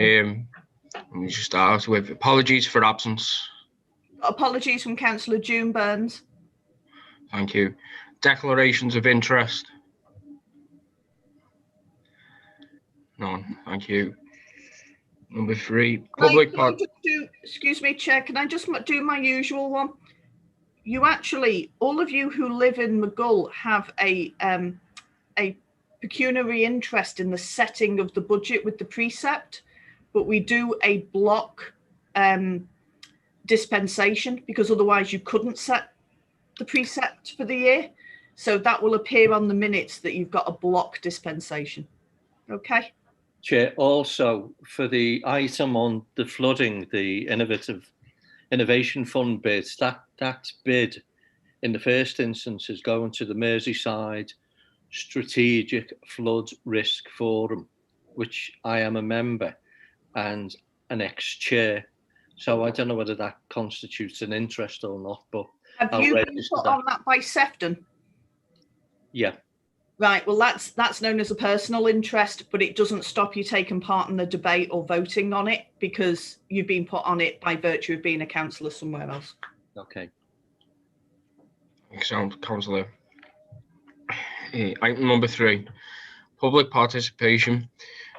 Let me just start with apologies for absence. Apologies from Councillor June Burns. Thank you. Declarations of interest. None. Thank you. Number 3, public part. Excuse me, Chair, can I just do my usual one? You actually, all of you who live in McGull have a pecuniary interest in the setting of the budget with the precept, but we do a block dispensation because otherwise you couldn't set the precept for the year. So that will appear on the minutes that you've got a block dispensation. Okay. Chair, also for the item on the flooding, the Innovation Fund bids, that bid in the first instance is going to the Merseyside Strategic Flood Risk Forum, which I am a member and an ex-chair. So I don't know whether that constitutes an interest or not, but have you been put on that by Sefton? Yeah. Right, well, that's known as a personal interest, but it doesn't stop you taking part in the debate or voting on it because you've been put on it by virtue of being a councillor somewhere else. Okay. Councillor. Item number 3, public participation.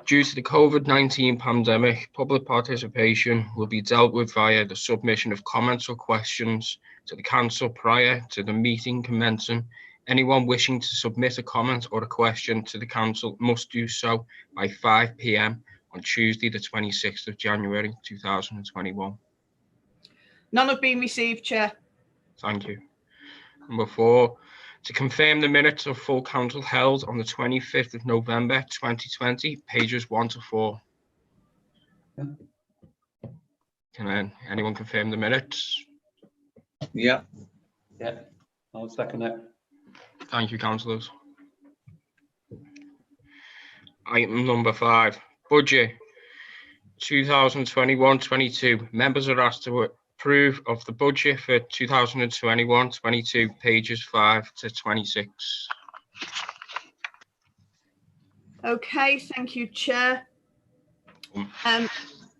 Due to the COVID-19 pandemic, public participation will be dealt with via the submission of comments or questions to the council prior to the meeting commencing. Anyone wishing to submit a comment or a question to the council must do so by 5 p.m. on Tuesday, the 26th of January, 2021. None have been received, Chair. Thank you. Number 4, to confirm the minutes of full council held on the 25th of November, 2020, pages 1 to 4. Can anyone confirm the minutes? Yeah, I'll second it. Thank you, councillors. Item number 5, budget 2021-22. Members are asked to approve of the budget for 2021-22, pages 5 to 26. Okay, thank you, Chair.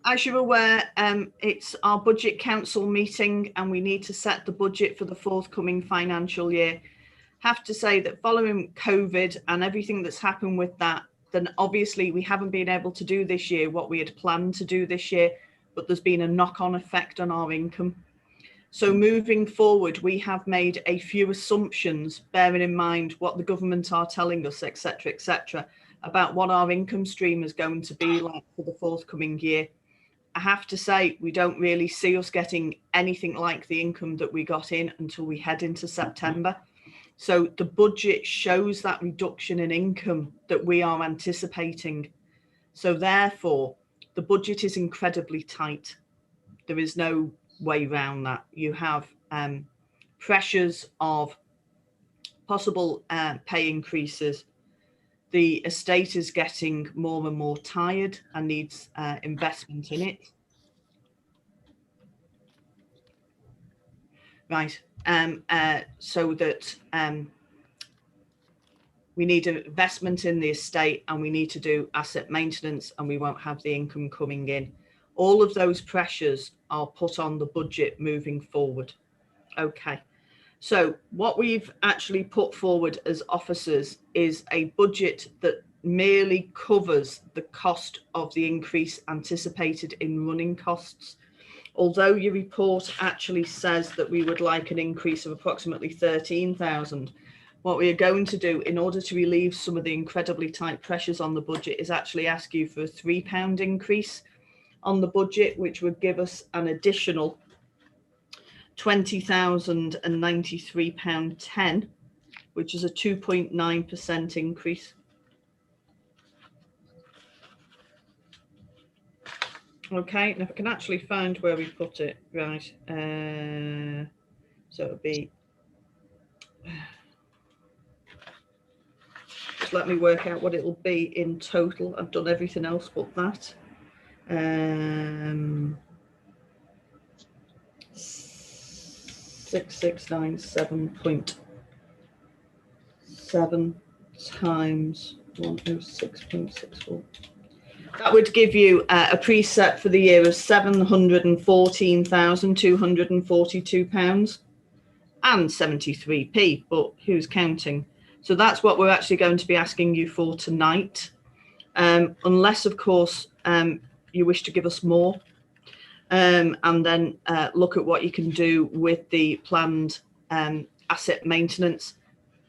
As you're aware, it's our budget council meeting and we need to set the budget for the forthcoming financial year. Have to say that following COVID and everything that's happened with that, then obviously we haven't been able to do this year what we had planned to do this year, but there's been a knock-on effect on our income. So moving forward, we have made a few assumptions, bearing in mind what the government are telling us, etc., about what our income stream is going to be like for the forthcoming year. I have to say, we don't really see us getting anything like the income that we got in until we head into September. So the budget shows that reduction in income that we are anticipating. So therefore, the budget is incredibly tight. There is no way around that. You have pressures of possible pay increases. The estate is getting more and more tired and needs investment in it. Right, so that we need an investment in the estate and we need to do asset maintenance and we won't have the income coming in. All of those pressures are put on the budget moving forward. Okay, so what we've actually put forward as officers is a budget that merely covers the cost of the increase anticipated in running costs. Although your report actually says that we would like an increase of approximately 13,000, what we are going to do in order to relieve some of the incredibly tight pressures on the budget is actually ask you for a £3 increase on the budget, which would give us an additional £20,093.10, which is a 2.9% increase. Okay, now if I can actually find where we put it, right, so it'll be, just let me work out what it'll be in total. I've done everything else but that. 6697.7 times 106.64. That would give you a precept for the year of £714,242 and 73p, but who's counting? So that's what we're actually going to be asking you for tonight. Unless, of course, you wish to give us more, and then look at what you can do with the planned asset maintenance.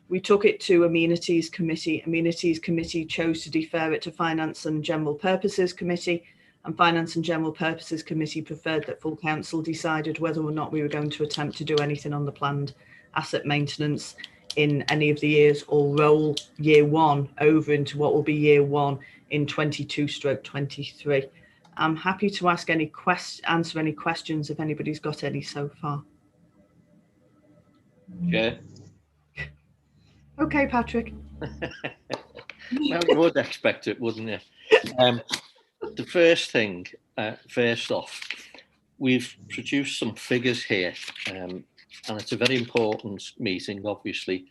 We took it to Amenities Committee. Amenities Committee chose to defer it to Finance and General Purposes Committee, and Finance and General Purposes Committee preferred that full council decided whether or not we were going to attempt to do anything on the planned asset maintenance in any of the years, or roll year one over into what will be year one in 22/23. I'm happy to ask answer any questions if anybody's got any so far. Yeah. Okay, Patrick. Well, you would expect it, wouldn't you? The first thing, first off, we've produced some figures here, and it's a very important meeting, obviously.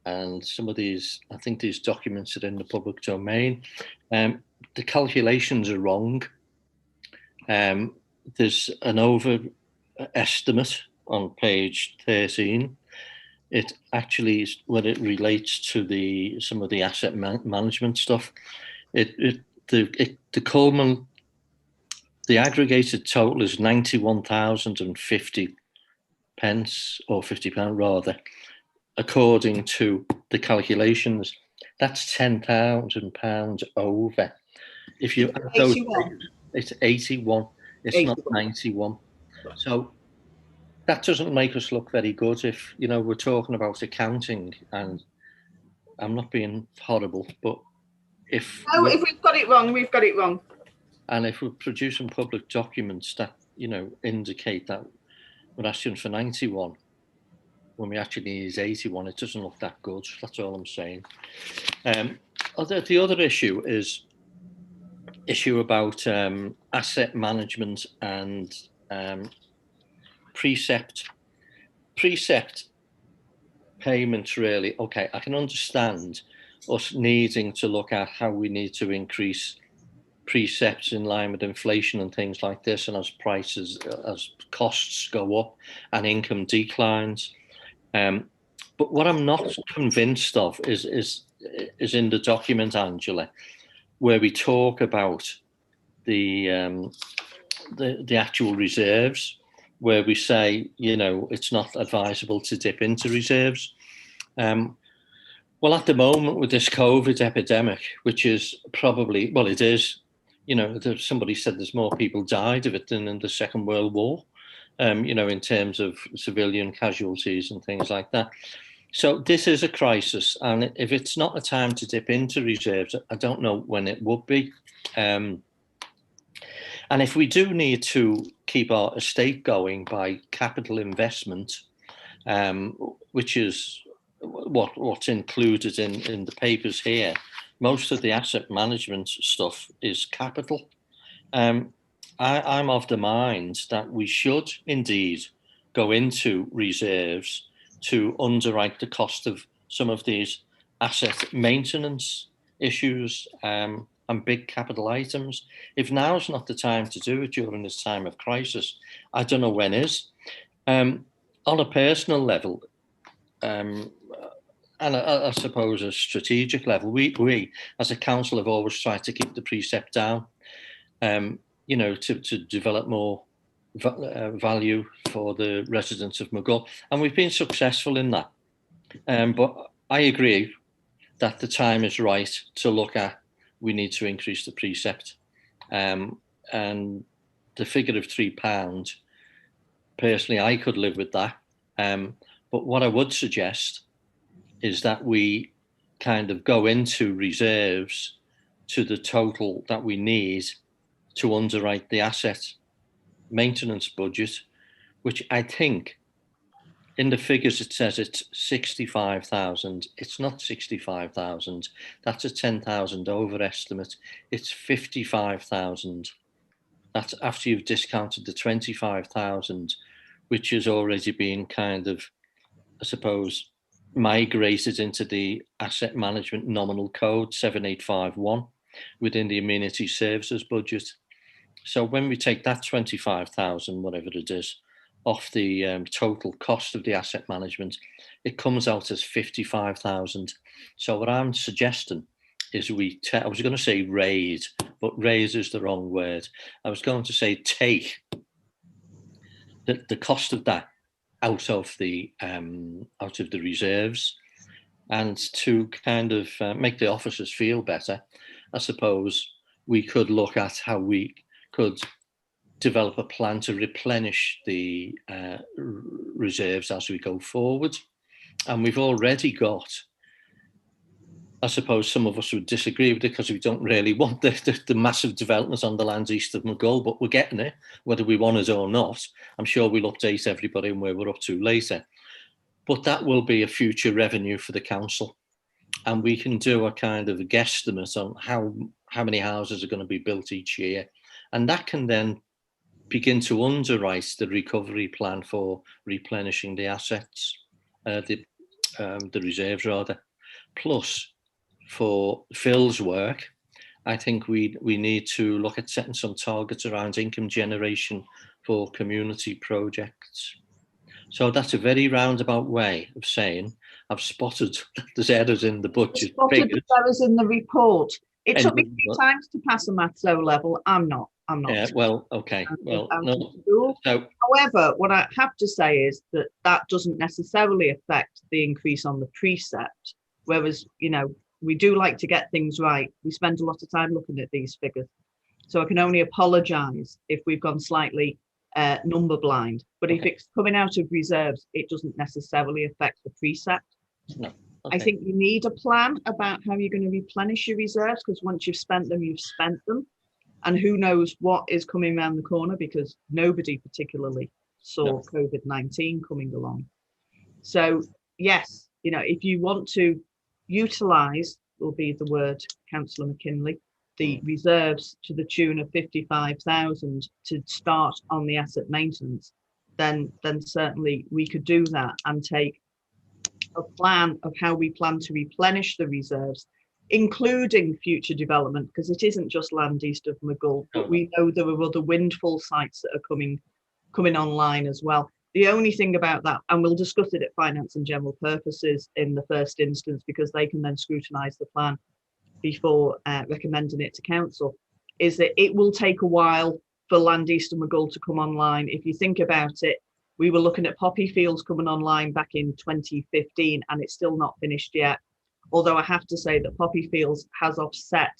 And some of these, I think these documents are in the public domain. The calculations are wrong. There's an overestimate on page 13. It actually is when it relates to some of the asset management stuff. The aggregated total is 91,050 pence, or £50 rather, according to the calculations. That's £10,000 over. If you add those, it's 81. It's 81. Not 91. So that doesn't make us look very good if, you know, we're talking about accounting, and I'm not being horrible, but if we've got it wrong, we've got it wrong. And if we're producing public documents that, you know, indicate that we're asking for 91 when we actually need 81, it doesn't look that good. That's all I'm saying. The other issue is about asset management and precept payments, really. Okay, I can understand us needing to look at how we need to increase precepts in line with inflation and things like this, and as costs go up and income declines. But what I'm not convinced of is in the document, Angela, where we talk about the actual reserves, where we say, you know, it's not advisable to dip into reserves. Well, at the moment with this COVID epidemic, which is probably, well, it is, you know, somebody said there's more people died of it than in the Second World War, you know, in terms of civilian casualties and things like that. So this is a crisis, and if it's not a time to dip into reserves, I don't know when it would be. And if we do need to keep our estate going by capital investment, which is what's included in the papers here, most of the asset management stuff is capital. I'm of the mind that we should indeed go into reserves to underwrite the cost of some of these asset maintenance issues and big capital items. If now's not the time to do it during this time of crisis, I don't know when is. On a personal level, and I suppose a strategic level, we as a council have always tried to keep the precept down, you know, to develop more value for the residents of Maghull, and we've been successful in that. But I agree that the time is right to look at, we need to increase the precept, and the figure of £3, personally, I could live with that. But what I would suggest is that we kind of go into reserves to the total that we need to underwrite the asset maintenance budget, which I think in the figures it says it's 65,000. It's not 65,000. That's a 10,000 overestimate. It's 55,000. That's after you've discounted the 25,000, which has already been kind of, I suppose, migrated into the asset management nominal code 7851. within the amenity services budget. So when we take that 25,000, whatever it is, off the total cost of the asset management, it comes out as 55,000. So what I'm suggesting is I was going to say raise, but raise is the wrong word. I was going to say take the cost of that out of the reserves, and to kind of make the officers feel better. I suppose we could look at how we could develop a plan to replenish the reserves as we go forward. And we've already got, I suppose some of us would disagree with it because we don't really want the massive developments on the lands east of Maghull, but we're getting it, whether we want it or not. I'm sure we'll update everybody on where we're up to later. But that will be a future revenue for the council. And we can do a kind of a guesstimate on how many houses are going to be built each year. And that can then begin to underwrite the recovery plan for replenishing the assets, the reserves rather. Plus, for Phil's work, I think we need to look at setting some targets around income generation for community projects. So that's a very roundabout way of saying I've spotted that there's errors in the budget. Spotted the errors in the report. It took me 3 times to pass a maths O level. I'm not. Yeah, well, okay. Well, no. So, however, what I have to say is that doesn't necessarily affect the increase on the precept. Whereas, you know, we do like to get things right. We spend a lot of time looking at these figures. So I can only apologise if we've gone slightly number blind. But if it's coming out of reserves, it doesn't necessarily affect the precept. No. I think you need a plan about how you're going to replenish your reserves, because once you've spent them, you've spent them. And who knows what is coming around the corner, because nobody particularly saw COVID-19 coming along. So yes, you know, if you want to utilise, will be the word, Councillor McKinley, the reserves to the tune of 55,000 to start on the asset maintenance, then certainly we could do that and take a plan of how we plan to replenish the reserves, including future development, because it isn't just land east of Maghull, but we know there are other windfall sites that are coming online as well. The only thing about that, and we'll discuss it at finance and general purposes in the first instance, because they can then scrutinise the plan before recommending it to council, is that it will take a while for land east of Maghull to come online. If you think about it, we were looking at poppy fields coming online back in 2015, and it's still not finished yet. Although I have to say that poppy fields has offset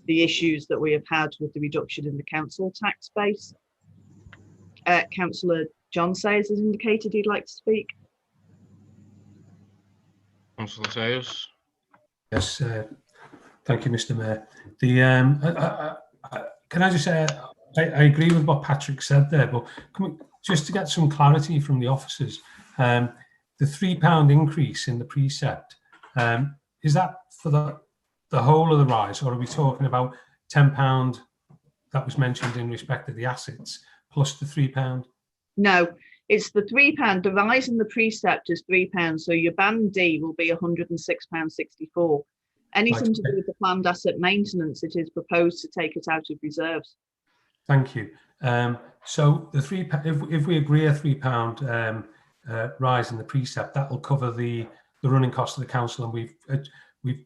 the issues that we have had with the reduction in the council tax base. Councillor John Sayers has indicated he'd like to speak. Councillor Sayers. Yes, thank you, Mr. Mayor. Can I just say, I agree with what Patrick said there, but just to get some clarity from the officers, the £3 increase in the precept, is that for the whole of the rise, or are we talking about £10 that was mentioned in respect of the assets plus the £3? No, it's the £3. The rise in the precept is £3. So your band D will be £106.64. Anything to do with the planned asset maintenance, it is proposed to take it out of reserves. Thank you. So the £3, if we agree a £3 rise in the precept, that will cover the running cost of the council, and we've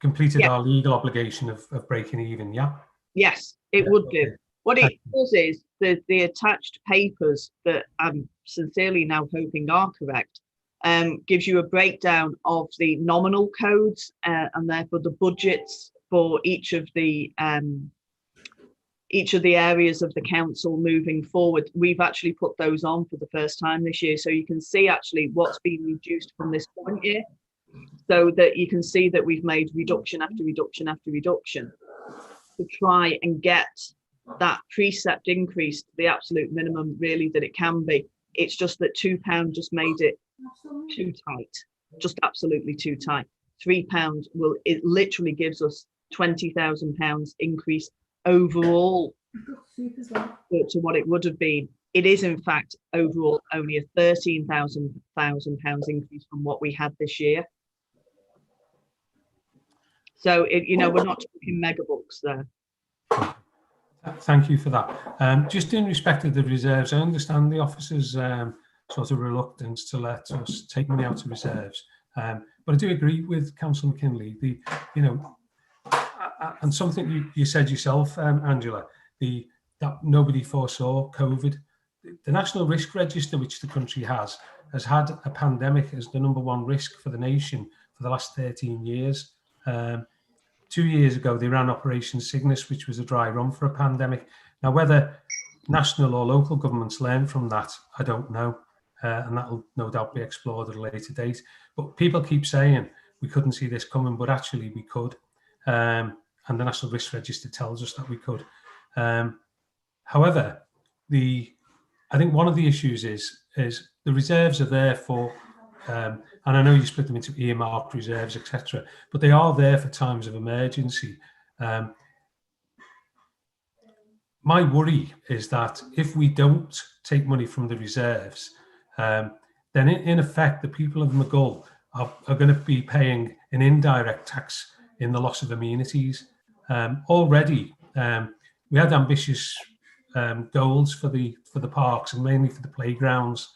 completed our legal obligation of breaking even. Yeah. Yes, it would do. What it does is the attached papers that I'm sincerely now hoping are correct gives you a breakdown of the nominal codes and therefore the budgets for each of the areas of the council moving forward. We've actually put those on for the first time this year, so you can see actually what's been reduced from this current year, so that you can see that we've made reduction after reduction after reduction to try and get that precept increase to the absolute minimum really that it can be. It's just that £2 just made it too tight, just absolutely too tight. £3 it literally gives us £20,000 increase overall to what it would have been. It is in fact overall only a £13,000 increase from what we had this year. So, we're not talking mega bucks there. Thank you for that. Just in respect of the reserves, I understand the officers' sort of reluctance to let us take money out of reserves. But I do agree with Councillor McKinley. And something you said yourself, Angela, that nobody foresaw COVID. The National Risk Register, which the country has had a pandemic as the #1 risk for the nation for the last 13 years. 2 years ago, they ran Operation Cygnus, which was a dry run for a pandemic. Now, whether national or local governments learn from that, I don't know. And that will no doubt be explored at a later date. But people keep saying we couldn't see this coming, but actually we could. And the National Risk Register tells us that we could. However, I think one of the issues is the reserves are there for, and I know you split them into earmarked reserves, etc., but they are there for times of emergency. My worry is that if we don't take money from the reserves, then in effect, the people of Maghull are going to be paying an indirect tax in the loss of amenities. Already, we had ambitious goals for the parks and mainly for the playgrounds.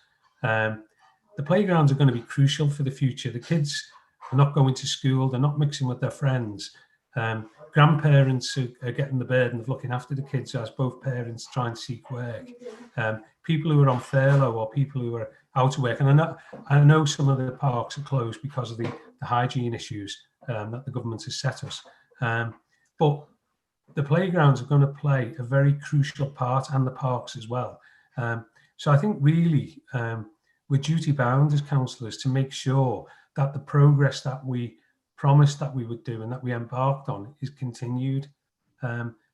The playgrounds are going to be crucial for the future. The kids are not going to school, they're not mixing with their friends. Grandparents are getting the burden of looking after the kids as both parents try and seek work. People who are on furlough or people who are out of work, and I know some of the parks are closed because of the hygiene issues that the government has set us. But the playgrounds are going to play a very crucial part, and the parks as well. So I think really we're duty bound as councillors to make sure that the progress that we promised that we would do and that we embarked on is continued.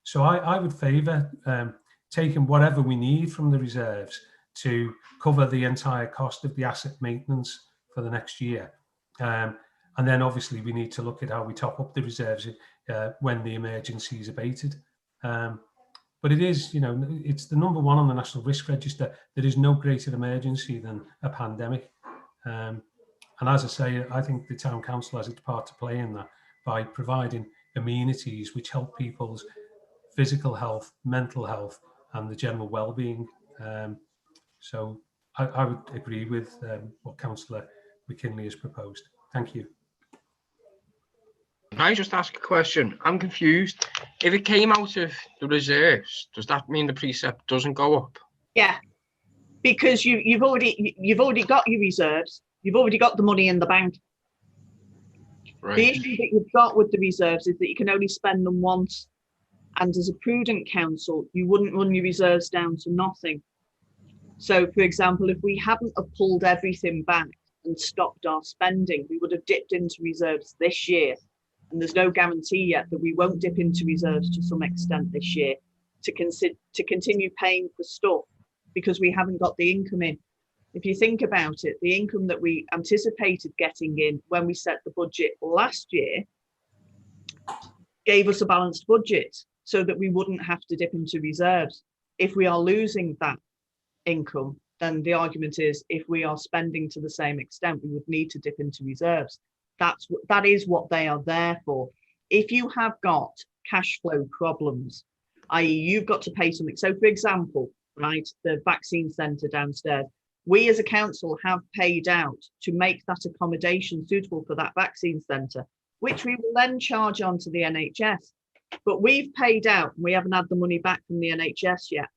So I would favour taking whatever we need from the reserves to cover the entire cost of the asset maintenance for the next year. And then obviously we need to look at how we top up the reserves when the emergency is abated. But it is, it's the #1 on the National Risk Register. There is no greater emergency than a pandemic. And as I say, I think the town council has its part to play in that by providing amenities which help people's physical health, mental health, and the general well-being. So I would agree with what Councillor McKinley has proposed. Thank you. Can I just ask a question? I'm confused. If it came out of the reserves, does that mean the precept doesn't go up? Yeah, because you've already got your reserves. You've already got the money in the bank. Right. The issue that you've got with the reserves is that you can only spend them once. And as a prudent council, you wouldn't run your reserves down to nothing. So, for example, if we hadn't have pulled everything back and stopped our spending, we would have dipped into reserves this year. And there's no guarantee yet that we won't dip into reserves to some extent this year to continue paying for stuff because we haven't got the income in. If you think about it, the income that we anticipated getting in when we set the budget last year gave us a balanced budget so that we wouldn't have to dip into reserves. If we are losing that income, then the argument is if we are spending to the same extent, we would need to dip into reserves. That is what they are there for. If you have got cash flow problems, i.e. you've got to pay something. So for example, right, the vaccine centre downstairs, we as a council have paid out to make that accommodation suitable for that vaccine centre, which we will then charge on to the NHS. But we've paid out and we haven't had the money back from the NHS yet.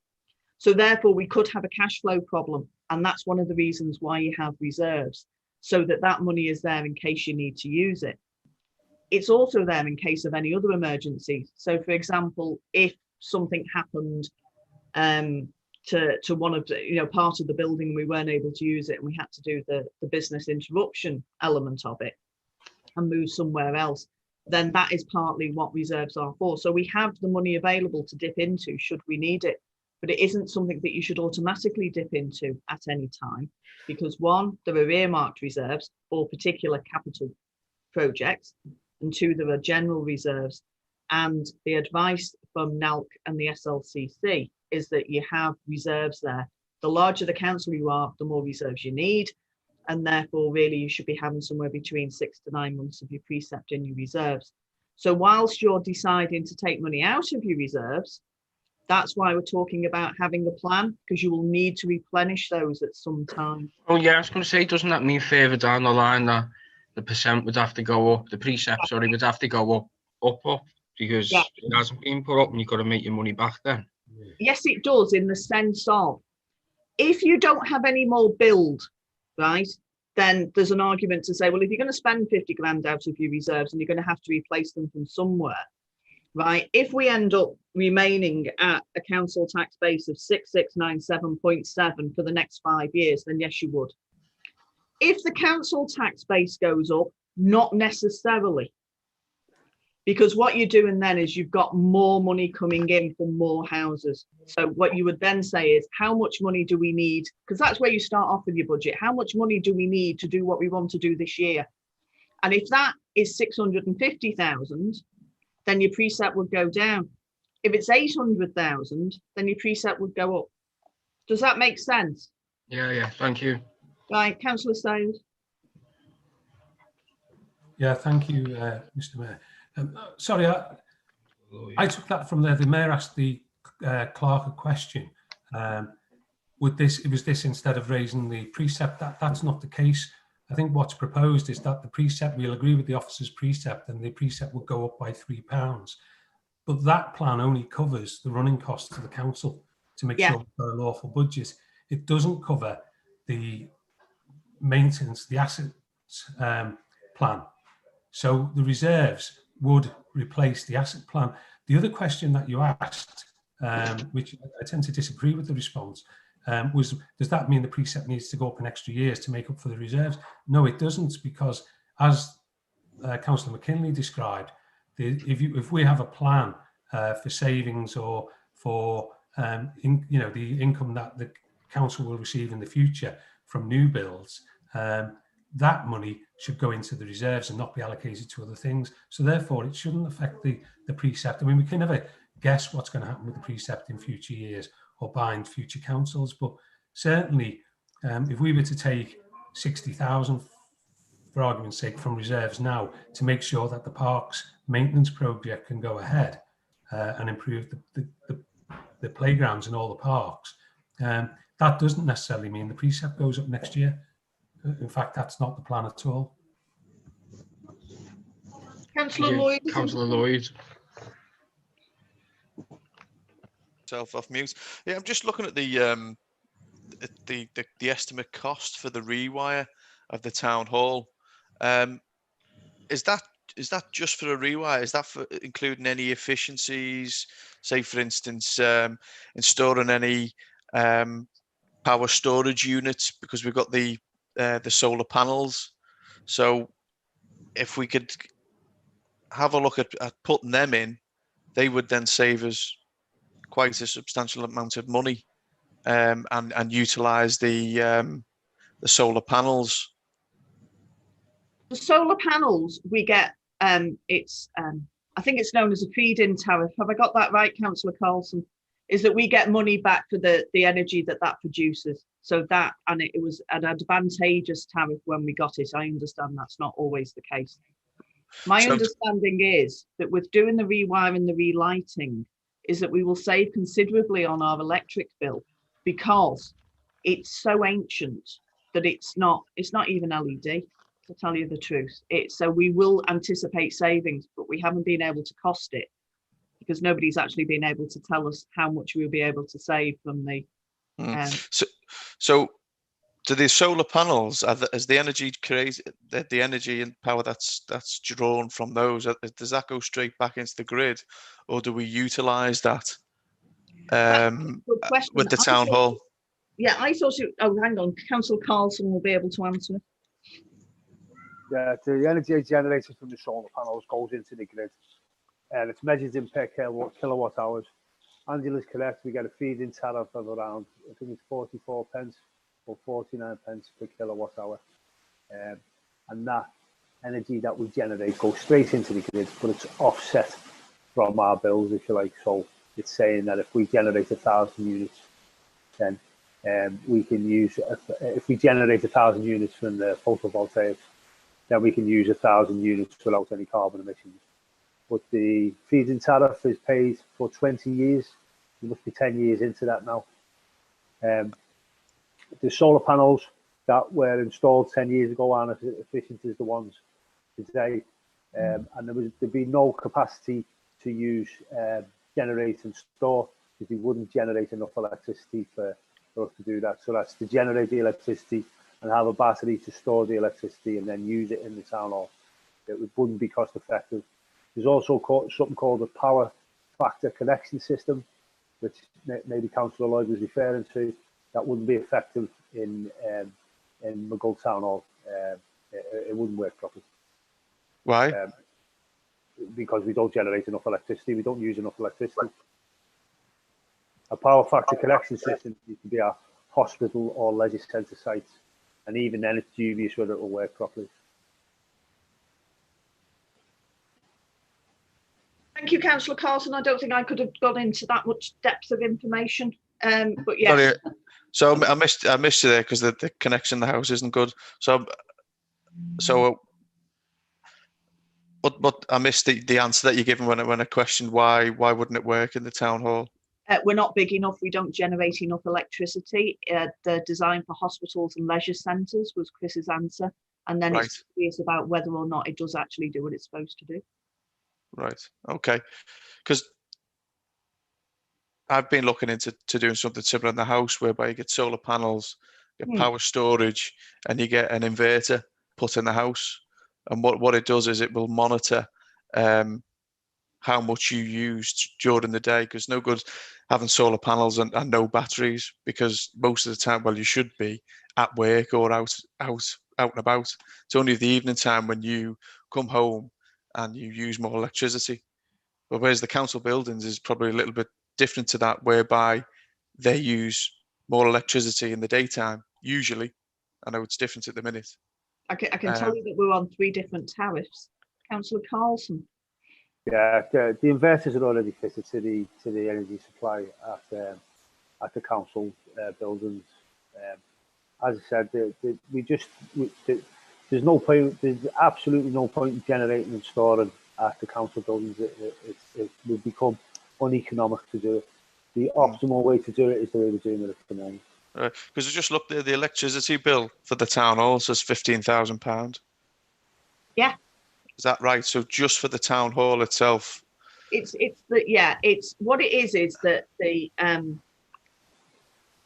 So therefore we could have a cash flow problem. And that's one of the reasons why you have reserves, so that that money is there in case you need to use it. It's also there in case of any other emergency. So for example, if something happened to one of the, part of the building, we weren't able to use it and we had to do the business interruption element of it and move somewhere else, then that is partly what reserves are for. So we have the money available to dip into should we need it, but it isn't something that you should automatically dip into at any time, because one, there are earmarked reserves for particular capital projects, and two, there are general reserves. And the advice from NALC and the SLCC is that you have reserves there. The larger the council you are, the more reserves you need. And therefore, really, you should be having somewhere between 6 to 9 months of your precept in your reserves. So whilst you're deciding to take money out of your reserves, that's why we're talking about having a plan, because you will need to replenish those at some time. Oh yeah, I was going to say, doesn't that mean further down the line that the percent would have to go up, the precept, sorry, would have to go up, because Yeah. it hasn't been put up and you've got to make your money back then? Yes, it does, in the sense of, if you don't have any more build, right, then there's an argument to say, well, if you're going to spend 50 grand out of your reserves and you're going to have to replace them from somewhere, right? If we end up remaining at a council tax base of 6697.7 for the next 5 years, then yes, you would. If the council tax base goes up, not necessarily. Because what you're doing then is you've got more money coming in for more houses. So what you would then say is, how much money do we need? Because that's where you start off with your budget. How much money do we need to do what we want to do this year? And if that is 650,000, then your precept would go down. If it's 800,000, then your precept would go up. Does that make sense? Yeah, thank you. Right, Councillor Sayles. Yeah, thank you, Mr. Mayor. Sorry, I took that from there. The Mayor asked the clerk a question. Was this instead of raising the precept? That's not the case. I think what's proposed is that the precept, we'll agree with the officer's precept, and the precept will go up by £3. But that plan only covers the running costs to the council to make sure we've got a lawful budget. It doesn't cover the maintenance, the assets plan. So the reserves would replace the asset plan. The other question that you asked, which I tend to disagree with the response, was, does that mean the precept needs to go up an extra years to make up for the reserves? No, it doesn't, because as Councillor McKinley described, if we have a plan for savings or for the income that the council will receive in the future from new builds, that money should go into the reserves and not be allocated to other things. So therefore, it shouldn't affect the precept. I mean, we can never guess what's going to happen with the precept in future years or bind future councils, but certainly if we were to take 60,000, for argument's sake, from reserves now to make sure that the parks maintenance project can go ahead and improve the playgrounds in all the parks, that doesn't necessarily mean the precept goes up next year. In fact, that's not the plan at all. Councillor Lloyd. Councillor Lloyd. Self off mute. Yeah, I'm just looking at the estimate cost for the rewire of the town hall. Is that just for a rewire? Is that for including any efficiencies? Say, for instance, installing any power storage units, because we've got the solar panels. So if we could have a look at putting them in, they would then save us quite a substantial amount of money, and utilize the solar panels. The solar panels we get, I think it's known as a feed-in tariff. Have I got that right, Councillor Carlson? Is that we get money back for the energy that produces. So that, and it was an advantageous tariff when we got it. I understand that's not always the case. My understanding is that with doing the rewire and the relighting, is that we will save considerably on our electric bill, because it's so ancient that it's not even LED, to tell you the truth. So we will anticipate savings, but we haven't been able to cost it, because nobody's actually been able to tell us how much we'll be able to save from the. So do the solar panels, as the energy created, the energy and power that's drawn from those, does that go straight back into the grid, or do we utilize that with the town hall? Yeah, I thought it. Oh, hang on, Councillor Carlson will be able to answer. Yeah, the energy generated from the solar panels goes into the grid, and it's measured in per kilowatt hours. Angela's correct. We get a feed-in tariff of around, I think it's 44 pence or 49 pence per kilowatt hour, and that energy that we generate goes straight into the grid, but it's offset from our bills, if you like. So it's saying that if we generate 1,000 units, then we can use, if we generate 1,000 units from the photovoltaics, then we can use 1,000 units without any carbon emissions. but the feed-in tariff is paid for 20 years. You must be 10 years into that now. The solar panels that were installed 10 years ago aren't as efficient as the ones today. And there'd be no capacity to use generate and store, because they wouldn't generate enough electricity for us to do that. So that's to generate the electricity and have a battery to store the electricity and then use it in the town hall. It wouldn't be cost effective. There's also something called a power factor connection system, which maybe Councillor Lloyd was referring to. That wouldn't be effective in Maghull Town Hall. It wouldn't work properly. Why? Because we don't generate enough electricity. We don't use enough electricity. A power factor connection system needs to be at hospital or leisure centre sites, and even then it's dubious whether it will work properly. Thank you, Councillor Carlson. I don't think I could have gone into that much depth of information, but yeah. Sorry. So I missed you there because the connection in the house isn't good. So but I missed the answer that you given when I questioned why wouldn't it work in the town hall? We're not big enough. We don't generate enough electricity. The design for hospitals and leisure centres was Chris's answer, and then Right. it's about whether or not it does actually do what it's supposed to do. Right. Okay. Because I've been looking into doing something similar in the house, whereby you get solar panels, get power storage, and you get an inverter put in the house. And what it does is it will monitor how much you used during the day, because no good having solar panels and no batteries, because most of the time, well, you should be at work or out and about. It's only the evening time when you come home and you use more electricity. But whereas the council buildings is probably a little bit different to that, whereby they use more electricity in the daytime, usually. I know it's different at the minute. I can tell you that we're on 3 different tariffs. Councillor Carlson. Yeah, the inverters are already fitted to the energy supply at the council buildings. As I said, there's no point. There's absolutely no point in generating and storing at the council buildings. It would become uneconomic to do it. The optimal way to do it is the way we're doing it at the moment. Because I just looked at the electricity bill for the town hall, says £15,000. Yeah. Is that right? So just for the town hall itself? It's what it is that the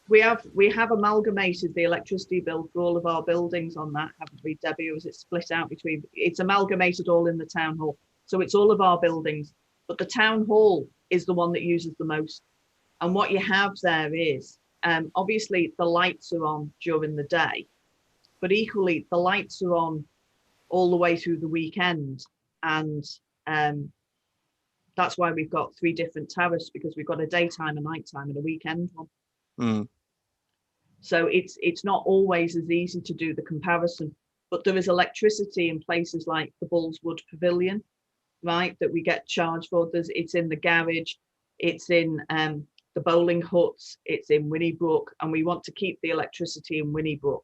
we have amalgamated the electricity bill for all of our buildings on that, haven't we, Debbie? Or is it split out between? It's amalgamated all in the town hall, so it's all of our buildings. But the town hall is the one that uses the most. And what you have there is obviously the lights are on during the day, but equally the lights are on all the way through the weekend, and that's why we've got 3 different tariffs, because we've got a daytime, a nighttime, and a weekend one. So it's not always as easy to do the comparison, but there is electricity in places like the Bullswood Pavilion, right, that we get charged for. It's in the garage, it's in the bowling huts, it's in Winnybrook, and we want to keep the electricity in Winnybrook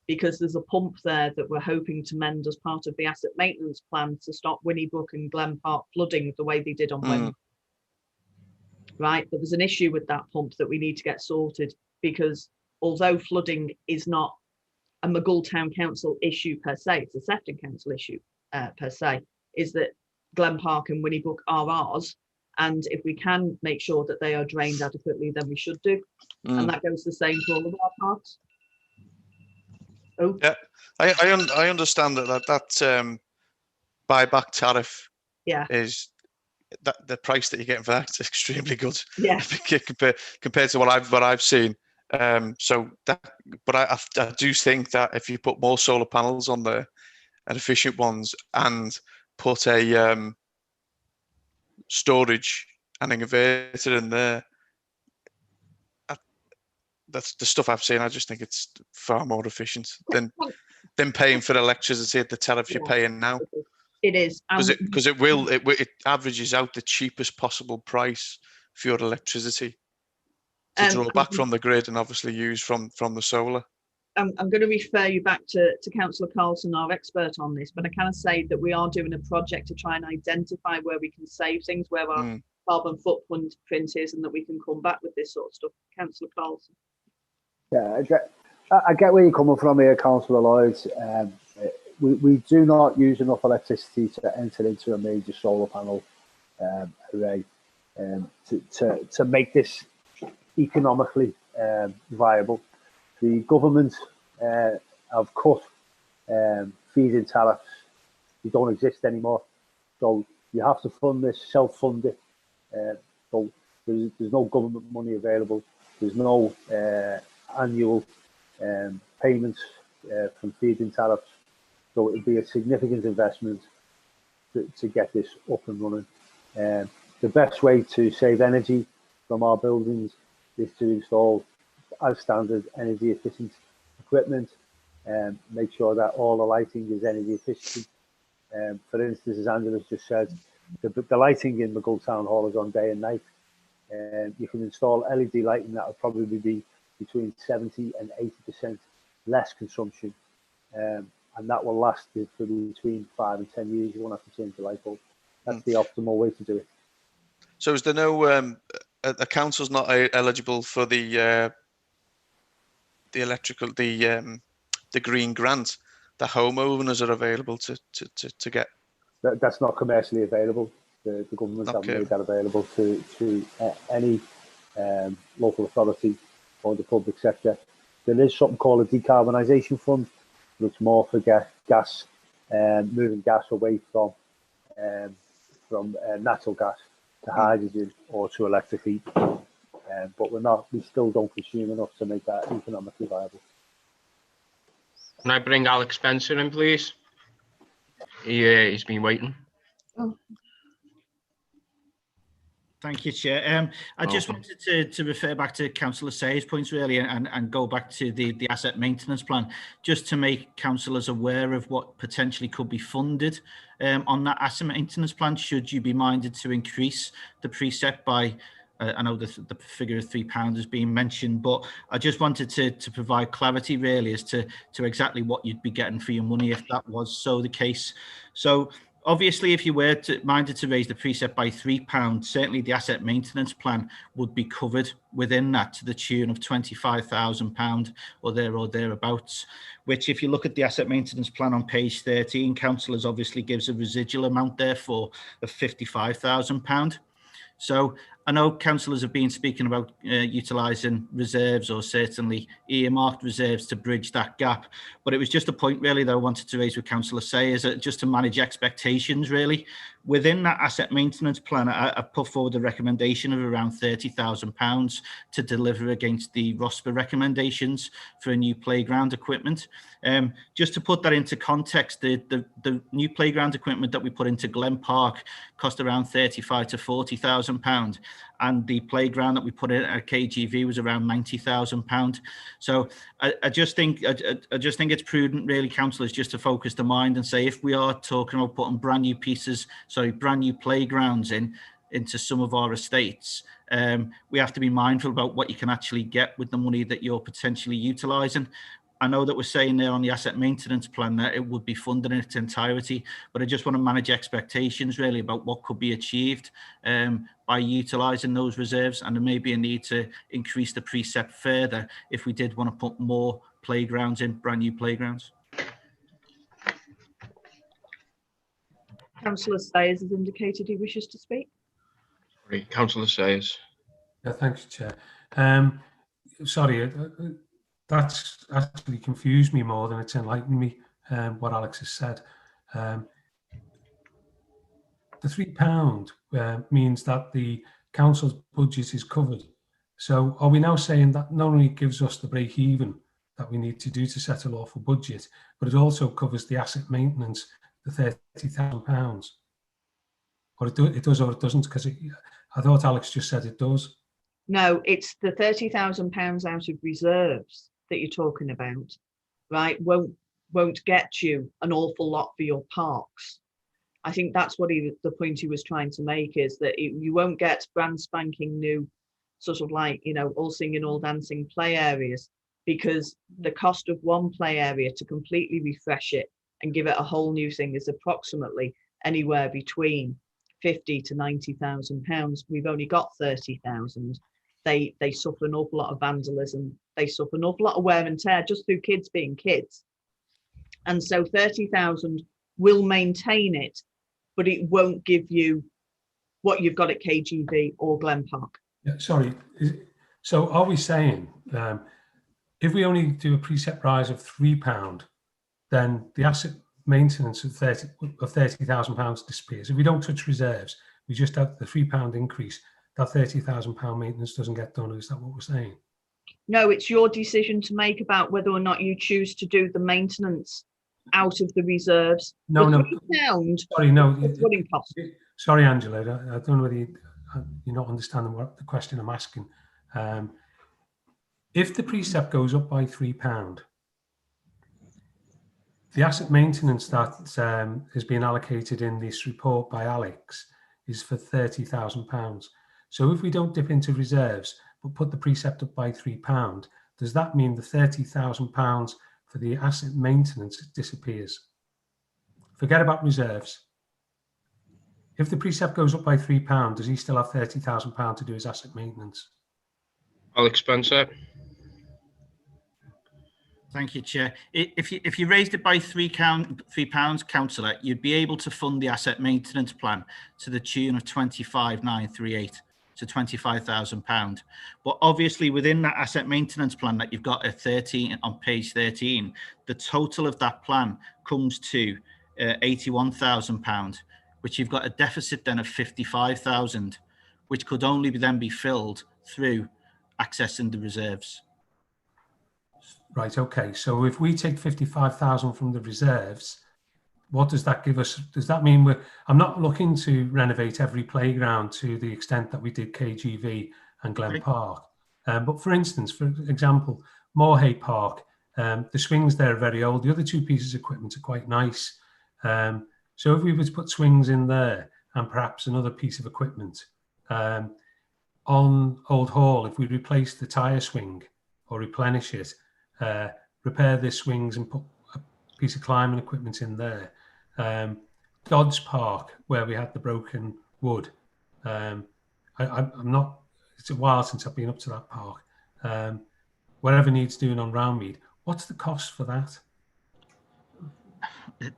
because there's a pump there that we're hoping to mend as part of the asset maintenance plan to stop Winnybrook and Glen Park flooding the way they did on Wednesday. Right, but there's an issue with that pump that we need to get sorted, because although flooding is not a Maghull Town Council issue per se, it's a Sefton Council issue per se, is that Glen Park and Winnybrook are ours, and if we can make sure that they are drained adequately, then we should do. And that goes the same for all of our parks. Oh. Yeah, I understand that buyback tariff is that the price that you're getting for that is extremely good. Yeah. compared to what I've seen. But I do think that if you put more solar panels on there, and efficient ones, and put a storage and an inverter in there, that's the stuff I've seen. I just think it's far more efficient than paying for electricity at the tariff you're paying now. It is, because it averages out the cheapest possible price for your electricity to draw back from the grid and obviously use from the solar. I'm going to refer you back to Councillor Carlson, our expert on this, but I kind of say that we are doing a project to try and identify where we can save things, where our carbon footprint is, and that we can come back with this sort of stuff. Councillor Carlson. Yeah, I get where you're coming from here, Councillor Lloyd. We do not use enough electricity to enter into a major solar panel array to make this economically viable. The government have cut feed-in tariffs. They don't exist anymore. So you have to fund this, self-fund it. So there's no government money available. There's no annual payments from feed-in tariffs. So it would be a significant investment to get this up and running. The best way to save energy from our buildings is to install as standard energy efficient equipment and make sure that all the lighting is energy efficient. For instance, as Angela's just said, the lighting in McGull Town Hall is on day and night. You can install LED lighting that will probably be between 70 and 80% less consumption. And that will last for between 5 and 10 years. You won't have to change the light bulb. That's the optimal way to do it. So is there no, the council's not eligible for the electrical, the green grant that homeowners are available to get? That's not commercially available. The government haven't made that available to any local authority or the public sector. There is something called a decarbonisation fund, which is more for gas, moving gas away from natural gas to hydrogen or to electric heat. But we still don't consume enough to make that economically viable. Can I bring Alex Spencer in, please? He's been waiting. Oh. Thank you, Chair. I just wanted to refer back to Councillor Sayers' points really and go back to the asset maintenance plan, just to make councillors aware of what potentially could be funded on that asset maintenance plan, should you be minded to increase the precept by, I know the figure of £3 is being mentioned, but I just wanted to provide clarity really as to exactly what you'd be getting for your money if that was so the case. So obviously, if you were minded to raise the precept by £3, certainly the asset maintenance plan would be covered within that to the tune of £25,000 or thereabouts, which if you look at the asset maintenance plan on page 13, councillors obviously gives a residual amount therefore of £55,000. So I know councillors have been speaking about utilising reserves or certainly earmarked reserves to bridge that gap. But it was just a point really that I wanted to raise with Councillor Sayers, just to manage expectations really. Within that asset maintenance plan, I put forward a recommendation of around £30,000 to deliver against the ROSPA recommendations for a new playground equipment. Just to put that into context, the new playground equipment that we put into Glen Park cost around £35,000 to £40,000, and the playground that we put in at KGV was around £90,000. So I just think it's prudent, really, councillors, just to focus the mind and say, if we are talking about putting brand new playgrounds into some of our estates, we have to be mindful about what you can actually get with the money that you're potentially utilising. I know that we're saying there on the asset maintenance plan that it would be funded in its entirety, but I just want to manage expectations really about what could be achieved by utilising those reserves, and there may be a need to increase the precept further if we did want to put more playgrounds in, brand new playgrounds. Councillor Sayers has indicated he wishes to speak. Sorry, Councillor Sayers. Yeah, thanks, Chair. Sorry, that's actually confused me more than it's enlightened me, what Alex has said. The £3 means that the council's budget is covered. So are we now saying that not only gives us the break even that we need to do to set a lawful budget, but it also covers the asset maintenance, the £30,000? Or it does or it doesn't? Because I thought Alex just said it does. No, it's the £30,000 out of reserves that you're talking about, right? Won't get you an awful lot for your parks. I think that's what the point he was trying to make, is that you won't get brand spanking new sort of like, all singing, all dancing play areas. because the cost of one play area to completely refresh it and give it a whole new thing is approximately anywhere between 50 to 90,000 pounds. We've only got 30,000. They suffer an awful lot of vandalism. They suffer an awful lot of wear and tear just through kids being kids. And so 30,000 will maintain it, but it won't give you what you've got at KGV or Glen Park. Yeah, sorry. So are we saying if we only do a precept rise of £3, then the asset maintenance of £30,000 disappears? If we don't touch reserves, we just have the £3 increase, that £30,000 maintenance doesn't get done. Is that what we're saying? No, it's your decision to make about whether or not you choose to do the maintenance out of the reserves. No, the no. £3 Sorry, no. running cost. Sorry, Angela. I don't know whether you're not understanding what the question I'm asking. If the precept goes up by £3, the asset maintenance that has been allocated in this report by Alex is for £30,000. So if we don't dip into reserves but put the precept up by £3, does that mean the £30,000 for the asset maintenance disappears? Forget about reserves. If the precept goes up by £3, does he still have £30,000 to do his asset maintenance? Alex Spencer. Thank you, Chair. If you raised it by £3, councillor, you'd be able to fund the asset maintenance plan to the tune of 25,938 to £25,000. But obviously, within that asset maintenance plan that you've got at 13 on page 13, the total of that plan comes to £81,000, which you've got a deficit then of 55,000, which could only then be filled through accessing the reserves. Right, okay. So if we take 55,000 from the reserves, what does that give us? Does that mean I'm not looking to renovate every playground to the extent that we did KGV and Glen Park. But for instance, for example, Moorhay Park, the swings there are very old. The other two pieces of equipment are quite nice. So if we were to put swings in there and perhaps another piece of equipment, on Old Hall, if we replace the tyre swing or replenish it, repair the swings and put a piece of climbing equipment in there. Dodds Park, where we had the broken wood. I'm not, it's a while since I've been up to that park. Whatever needs doing on Roundmead, what's the cost for that? No,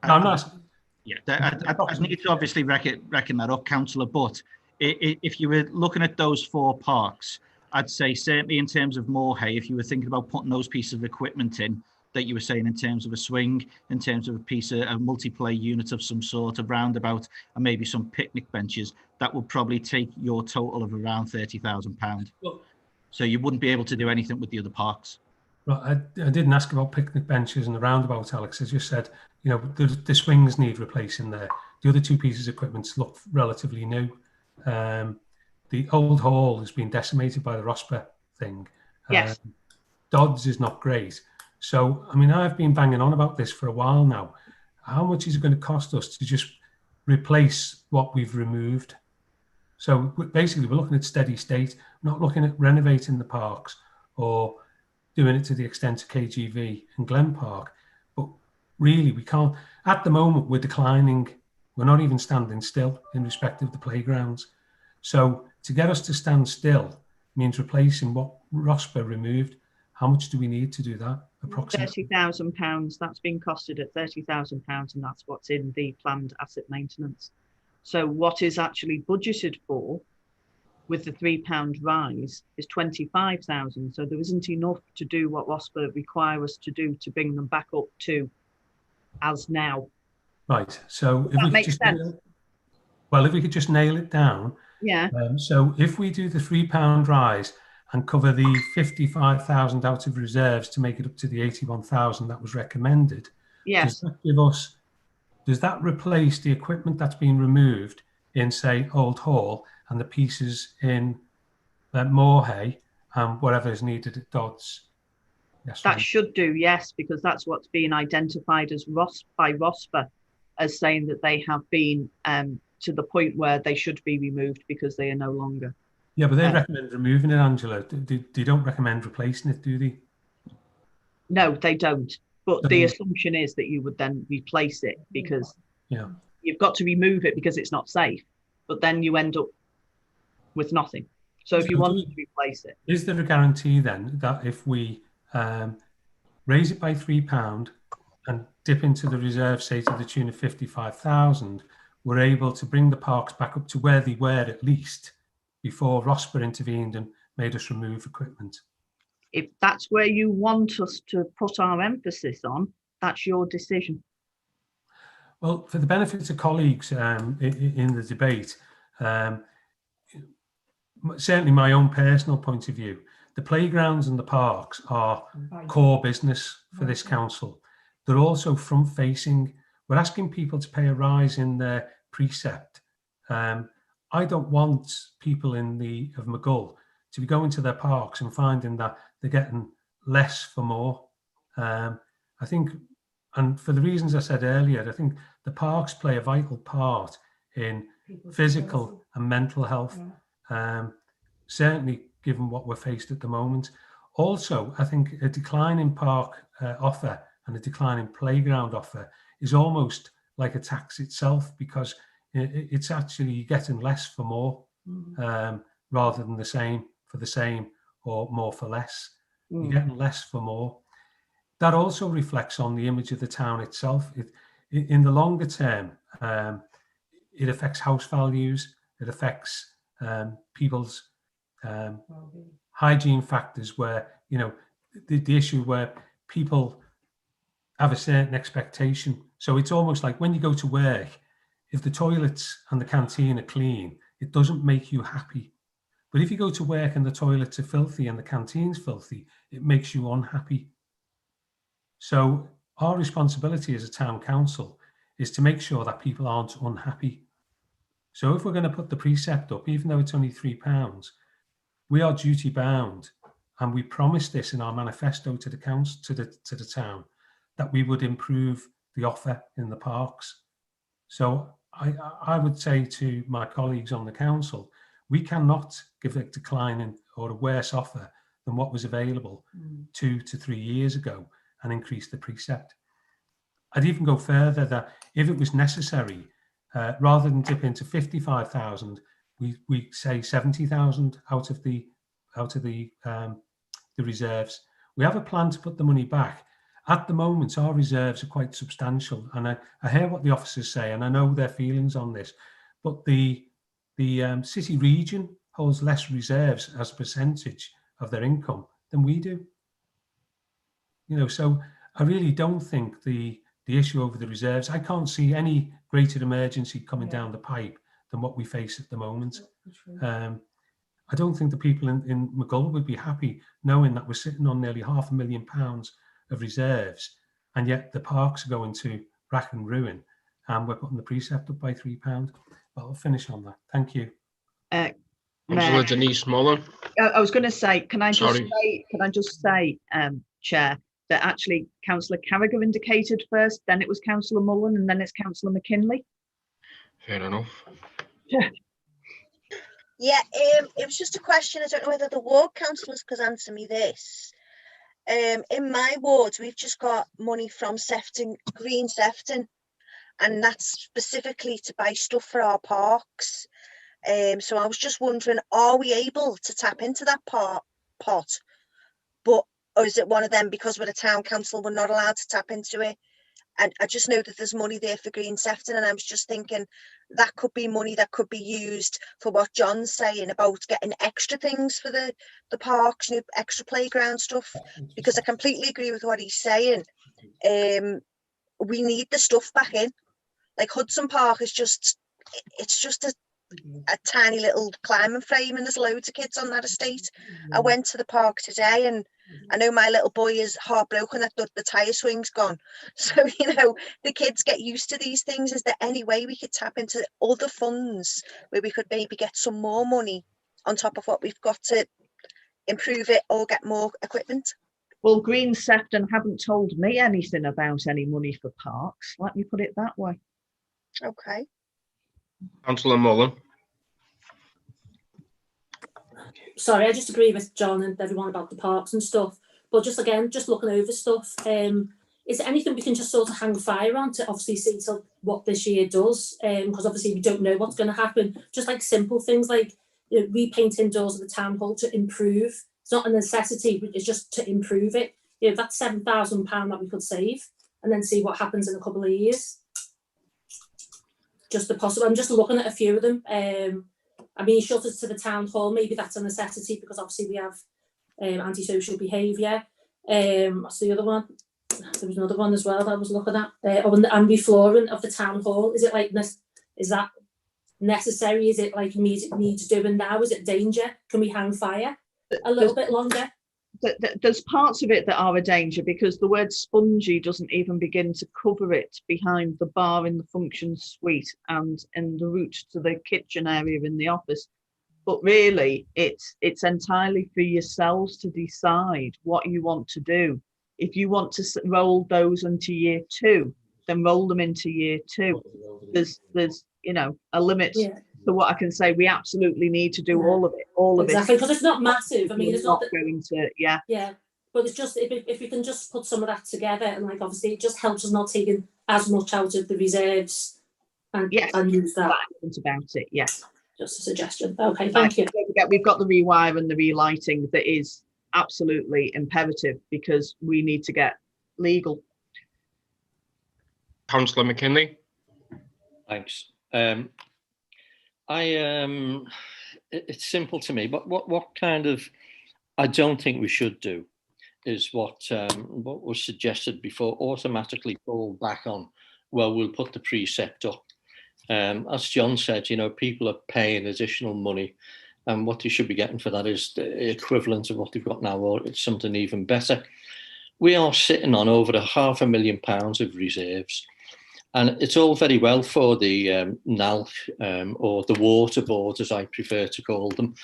I'm not asking. Yeah, I need to obviously reckon that up, councillor, but if you were looking at those four parks, I'd say certainly in terms of Moorhay, if you were thinking about putting those pieces of equipment in that you were saying in terms of a swing, in terms of a piece of a multiplayer unit of some sort, a roundabout, and maybe some picnic benches, that would probably take your total of around £30,000. Well, so you wouldn't be able to do anything with the other parks. Right, I didn't ask about picnic benches and the roundabout, Alex. I just said, you know, the swings need replacing there. The other two pieces of equipment look relatively new. The Old Hall has been decimated by the ROSPA thing. Yes. Dodds is not great. So, I mean, I've been banging on about this for a while now. How much is it going to cost us to just replace what we've removed? So basically, we're looking at steady state, not looking at renovating the parks or doing it to the extent of KGV and Glen Park. But really, we can't. At the moment, we're declining. We're not even standing still in respect of the playgrounds. So to get us to stand still means replacing what ROSPA removed. How much do we need to do that? Approximately £30,000. That's been costed at £30,000, and that's what's in the planned asset maintenance. So what is actually budgeted for with the £3 rise is 25,000. So there isn't enough to do what ROSPA require us to do to bring them back up to as now. Right. So if we could just if we could just nail it down. Yeah. So if we do the £3 rise and cover the 55,000 out of reserves to make it up to the 81,000 that was recommended, yes, does that replace the equipment that's been removed in, say, Old Hall and the pieces in Moorhay and whatever is needed at Dodds? Yes, that should do, yes, because that's what's being identified as by ROSPA as saying that they have been to the point where they should be removed because they are no longer. Yeah, but they recommend removing it, Angela. They don't recommend replacing it, do they? No, they don't. But the assumption is that you would then replace it because you've got to remove it because it's not safe. But then you end up with nothing. So if you want to replace it. Is there a guarantee then that if we raise it by £3 and dip into the reserve, say to the tune of 55,000, we're able to bring the parks back up to where they were at least before ROSPA intervened and made us remove equipment? If that's where you want us to put our emphasis on, that's your decision. Well, for the benefit of colleagues in the debate, certainly my own personal point of view, the playgrounds and the parks are core business for this council. They're also front-facing. We're asking people to pay a rise in their precept. I don't want people of McGull to be going to their parks and finding that they're getting less for more. I think, and for the reasons I said earlier, I think the parks play a vital part in physical and mental health, certainly given what we're faced at the moment. Also, I think a decline in park offer and a decline in playground offer is almost like a tax itself, because it's actually getting less for more rather than the same for the same or more for less. You're getting less for more. That also reflects on the image of the town itself. In the longer term, it affects house values, it affects people's hygiene factors, where, you know, the issue where people have a certain expectation. So it's almost like when you go to work, if the toilets and the canteen are clean, it doesn't make you happy. But if you go to work and the toilets are filthy and the canteen's filthy, it makes you unhappy. So our responsibility as a town council is to make sure that people aren't unhappy. So if we're going to put the precept up, even though it's only £3, we are duty bound, and we promised this in our manifesto to the council, to the town, that we would improve the offer in the parks. So I would say to my colleagues on the council, we cannot give a decline or a worse offer than what was available 2 to 3 years ago and increase the precept. I'd even go further, that if it was necessary, rather than dip into 55,000, we say 70,000 out of the reserves. We have a plan to put the money back. At the moment, our reserves are quite substantial, and I hear what the officers say, and I know their feelings on this. But the city region holds less reserves as a percentage of their income than we do. You know, so I really don't think the issue over the reserves. I can't see any greater emergency coming down the pipe than what we face at the moment. I don't think the people in McGull would be happy knowing that we're sitting on nearly £500,000 of reserves, and yet the parks are going to rack and ruin, and we're putting the precept up by £3. But I'll finish on that. Thank you. Councillor Denise Mullen. I was going to say, can I just say, Chair, that actually Councillor Carragher indicated first, then it was Councillor Mullen, and then it's Councillor McKinley. Fair enough. Yeah, it was just a question. I don't know whether the ward councillors could answer me this. In my ward, we've just got money from Sefton, Green Sefton, and that's specifically to buy stuff for our parks. So I was just wondering, are we able to tap into that pot? Or is it one of them, because we're a town council, we're not allowed to tap into it? And I just know that there's money there for Green Sefton, and I was just thinking that could be money that could be used for what John's saying about getting extra things for the parks, you know, extra playground stuff, because I completely agree with what he's saying. We need the stuff back in. Like Hudson Park is just, it's just a tiny little climbing frame, and there's loads of kids on that estate. I went to the park today, and I know my little boy is heartbroken that the tyre swing's gone. So, you know, the kids get used to these things. Is there any way we could tap into other funds where we could maybe get some more money on top of what we've got to improve it or get more equipment? Well, Green Sefton haven't told me anything about any money for parks. Let me put it that way. Okay. Councillor Mullen. Sorry, I just agree with John and everyone about the parks and stuff. But just again, just looking over stuff. Is there anything we can just sort of hang fire on to obviously see till what this year does? Because obviously we don't know what's going to happen. Just like simple things like, you know, repainting doors of the town hall to improve. It's not a necessity, but it's just to improve it. You know, that's £7,000 that we could save, and then see what happens in a couple of years. Just the possible. I'm just looking at a few of them. I mean, shutters to the town hall, maybe that's a necessity because obviously we have antisocial behaviour. What's the other one? There was another one as well that I was looking at. And the reflooring of the town hall. Is it like, is that necessary? Is it like needs doing now? Is it danger? Can we hang fire a little bit longer? There's parts of it that are a danger because the word spongy doesn't even begin to cover it behind the bar in the function suite and in the route to the kitchen area in the office. But really, it's entirely for yourselves to decide what you want to do. If you want to roll those into year 2, then roll them into year 2. There's you know, a limit to what I can say. We absolutely need to do all of it. Exactly, because it's not massive. I mean, it's not going to, yeah. But it's just if we can just put some of that together, and like obviously it just helps us not taking as much out of the reserves and use that. About it, yes. Just a suggestion. Okay, thank you. We've got the rewire and the relighting that is absolutely imperative because we need to get legal. Councillor McKinley. Thanks. It's simple to me, but what kind of, I don't think we should do is what was suggested before, automatically fall back on, well, we'll put the precept up. As John said, you know, people are paying additional money, and what they should be getting for that is the equivalent of what they've got now, or it's something even better. We are sitting on over £500,000 of reserves, and it's all very well for the NALC or the water board, as I prefer to call them,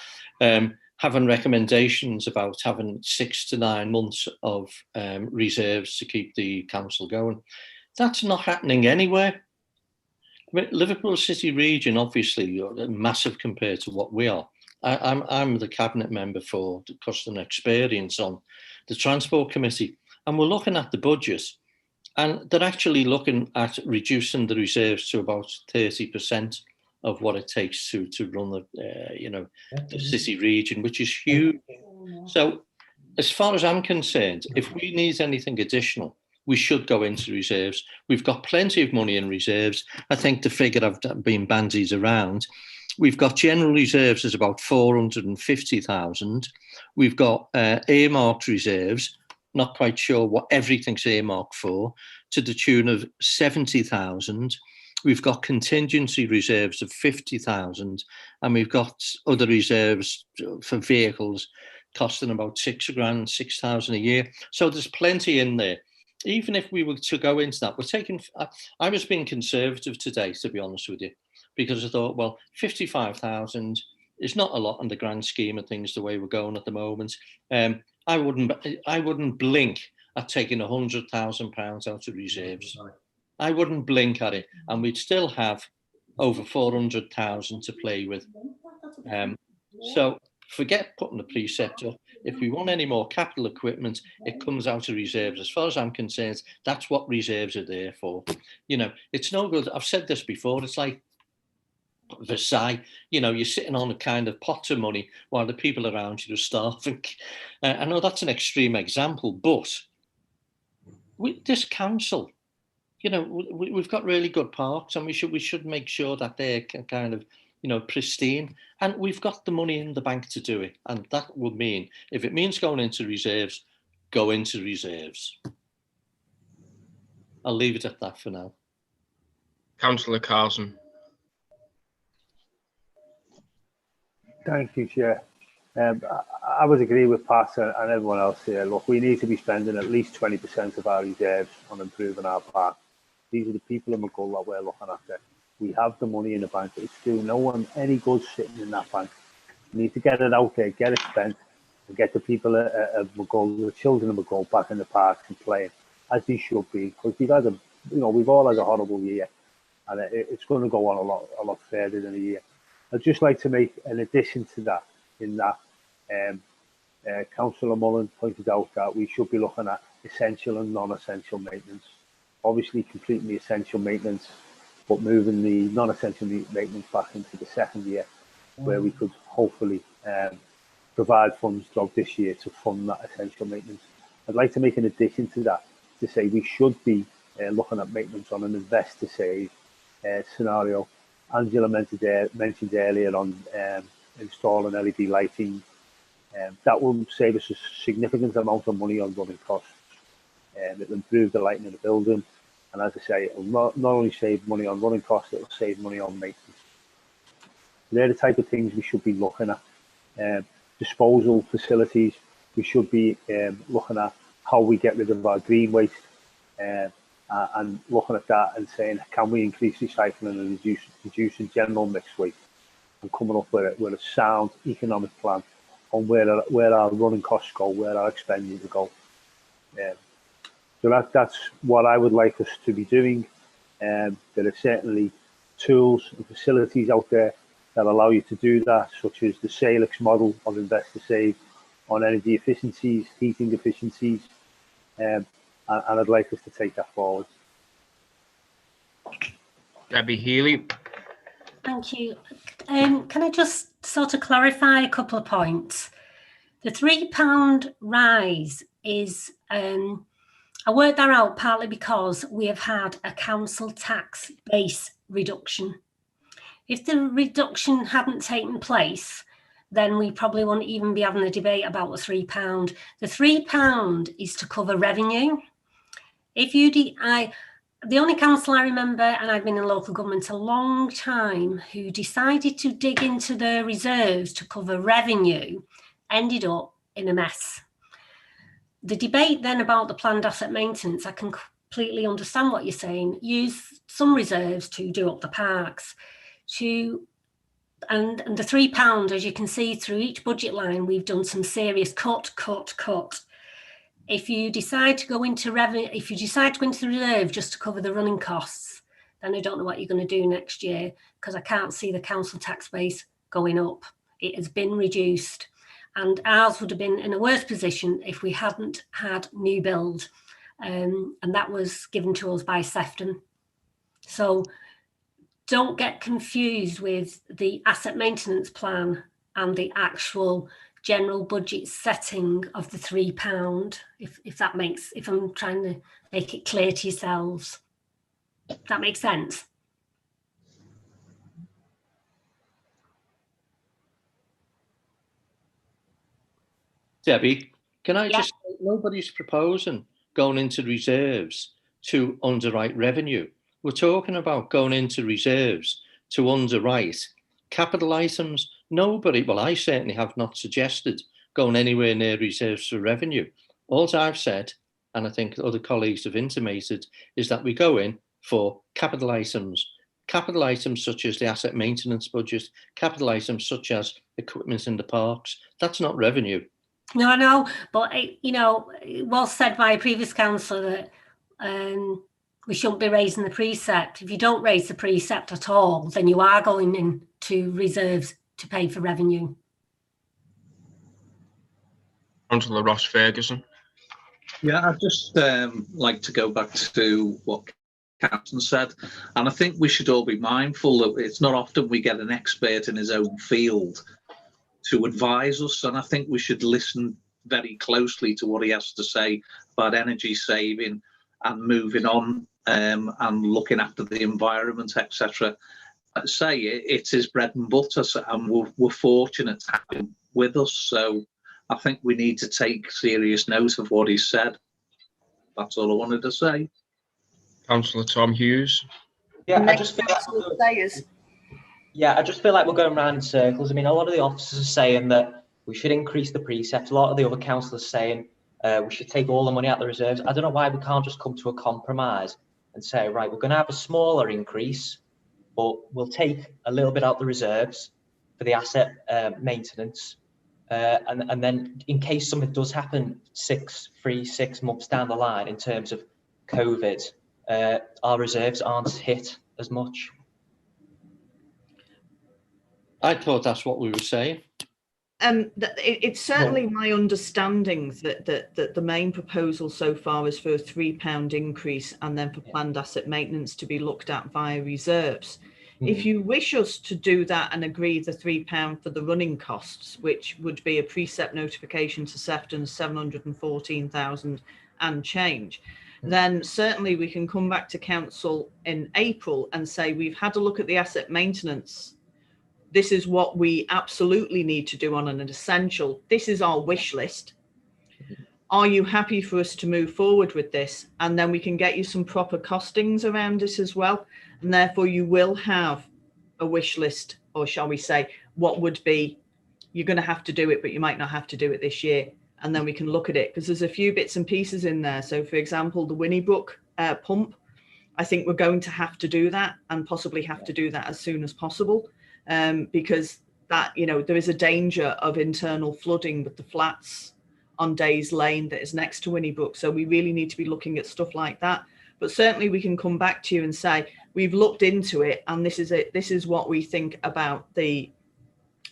having recommendations about having 6 to 9 months of reserves to keep the council going. That's not happening anywhere. I mean, Liverpool City region, obviously, are massive compared to what we are. I'm the cabinet member for the customer experience on the transport committee, and we're looking at the budget, and they're actually looking at reducing the reserves to about 30% of what it takes to run the the city region, which is huge. So, as far as I'm concerned, if we need anything additional, we should go into reserves. We've got plenty of money in reserves. I think the figure I've been bandied around. We've got general reserves as about 450,000. We've got earmarked reserves, not quite sure what everything's earmarked for, to the tune of 70,000. We've got contingency reserves of 50,000, and we've got other reserves for vehicles costing about £6,000 a year. So there's plenty in there. Even if we were to go into that, we're taking, I was being conservative today, to be honest with you, because I thought, well, 55,000 is not a lot in the grand scheme of things, the way we're going at the moment. I wouldn't blink at taking £100,000 out of reserves. I wouldn't blink at it, and we'd still have over 400,000 to play with. So forget putting the precept up. If we want any more capital equipment, it comes out of reserves. As far as I'm concerned, that's what reserves are there for. You know, it's no good. I've said this before. It's like Versailles. You know, you're sitting on a kind of pot of money while the people around you are starving. I know that's an extreme example, but this council, you know, we've got really good parks, and we should make sure that they're kind of, you know, pristine, and we've got the money in the bank to do it. And that would mean, if it means going into reserves, go into reserves. I'll leave it at that for now. Councillor Carson. Thank you, Chair. I would agree with Pat and everyone else here. Look, we need to be spending at least 20% of our reserves on improving our park. These are the people in McGull that we're looking after. We have the money in the bank. It's doing no one any good sitting in that bank. We need to get it out there, get it spent, and get the people of McGull, the children of McGull, back in the parks and playing as they should be. Because we've had we've all had a horrible year, and it's going to go on a lot further than a year. I'd just like to make an addition to that, in that Councillor Mullen pointed out that we should be looking at essential and non-essential maintenance. Obviously completing the essential maintenance, but moving the non-essential maintenance back into the second year, where we could hopefully provide funds throughout this year to fund that essential maintenance. I'd like to make an addition to that to say we should be looking at maintenance on an invest to save scenario. Angela mentioned earlier on installing LED lighting. That will save us a significant amount of money on running costs. It'll improve the lighting in the building. And as I say, it will not only save money on running costs, it will save money on maintenance. They're the type of things we should be looking at. Disposal facilities, we should be looking at how we get rid of our green waste and looking at that and saying, can we increase recycling and reducing general mixed waste, and coming up with a sound economic plan on where our running costs go, where our expenditure go. So that's what I would like us to be doing. There are certainly tools and facilities out there that allow you to do that, such as the Salix model of Invest to Save on energy efficiencies, heating efficiencies, and I'd like us to take that forward. Debbie Healy. Thank you. Can I just sort of clarify a couple of points? The £3 rise is, I worked that out partly because we have had a council tax base reduction. If the reduction hadn't taken place, then we probably wouldn't even be having a debate about the £3. The £3 is to cover revenue. If you the only council I remember, and I've been in local government a long time, who decided to dig into their reserves to cover revenue, ended up in a mess. The debate then about the planned asset maintenance, I can completely understand what you're saying. Use some reserves to do up the parks, and the £3, as you can see through each budget line, we've done some serious cut. If you decide to go into revenue, if you decide to go into the reserve just to cover the running costs, then I don't know what you're going to do next year, because I can't see the council tax base going up. It has been reduced, and ours would have been in a worse position if we hadn't had new build, and that was given to us by Sefton. So don't get confused with the asset maintenance plan and the actual general budget setting of the £3, if I'm trying to make it clear to yourselves. That makes sense? Debbie, can I just say, nobody's proposing going into reserves to underwrite revenue. We're talking about going into reserves to underwrite capital items. Nobody, well, I certainly have not suggested going anywhere near reserves for revenue. All I've said, and I think other colleagues have intimated, is that we go in for capital items such as the asset maintenance budget, capital items such as equipment in the parks. That's not revenue. No, I know, but it was said by a previous councillor that we shouldn't be raising the precept. If you don't raise the precept at all, then you are going into reserves to pay for revenue. Councillor Ross Ferguson. Yeah, I'd just like to go back to what Captain said, and I think we should all be mindful that it's not often we get an expert in his own field to advise us, and I think we should listen very closely to what he has to say about energy saving and moving on and looking after the environment, etc. Say it's his bread and butter, and we're fortunate to have him with us, so I think we need to take serious note of what he said. That's all I wanted to say. Councillor Tom Hughes. Yeah, I just feel like we're going around in circles. I mean, a lot of the officers are saying that we should increase the precept. A lot of the other councillors saying we should take all the money out of the reserves. I don't know why we can't just come to a compromise and say, right, we're going to have a smaller increase, but we'll take a little bit out the reserves for the asset maintenance. And then in case something does happen 6 months down the line in terms of COVID, our reserves aren't hit as much. I thought that's what we were saying. It's certainly my understanding that the main proposal so far is for a £3 increase, and then for planned asset maintenance to be looked at via reserves. If you wish us to do that and agree the £3 for the running costs, which would be a precept notification to Sefton 714,000 and change, then certainly we can come back to council in April and say, we've had a look at the asset maintenance. This is what we absolutely need to do on an essential. This is our wish list. Are you happy for us to move forward with this? And then we can get you some proper costings around this as well. And therefore you will have a wish list, or shall we say, what would be, you're going to have to do it, but you might not have to do it this year. And then we can look at it, because there's a few bits and pieces in there. So for example, the Winnybrook pump, I think we're going to have to do that, and possibly have to do that as soon as possible. Because that, you know, there is a danger of internal flooding with the flats on Days Lane that is next to Winnybrook. So we really need to be looking at stuff like that. But certainly we can come back to you and say, we've looked into it, and this is it. This is what we think about the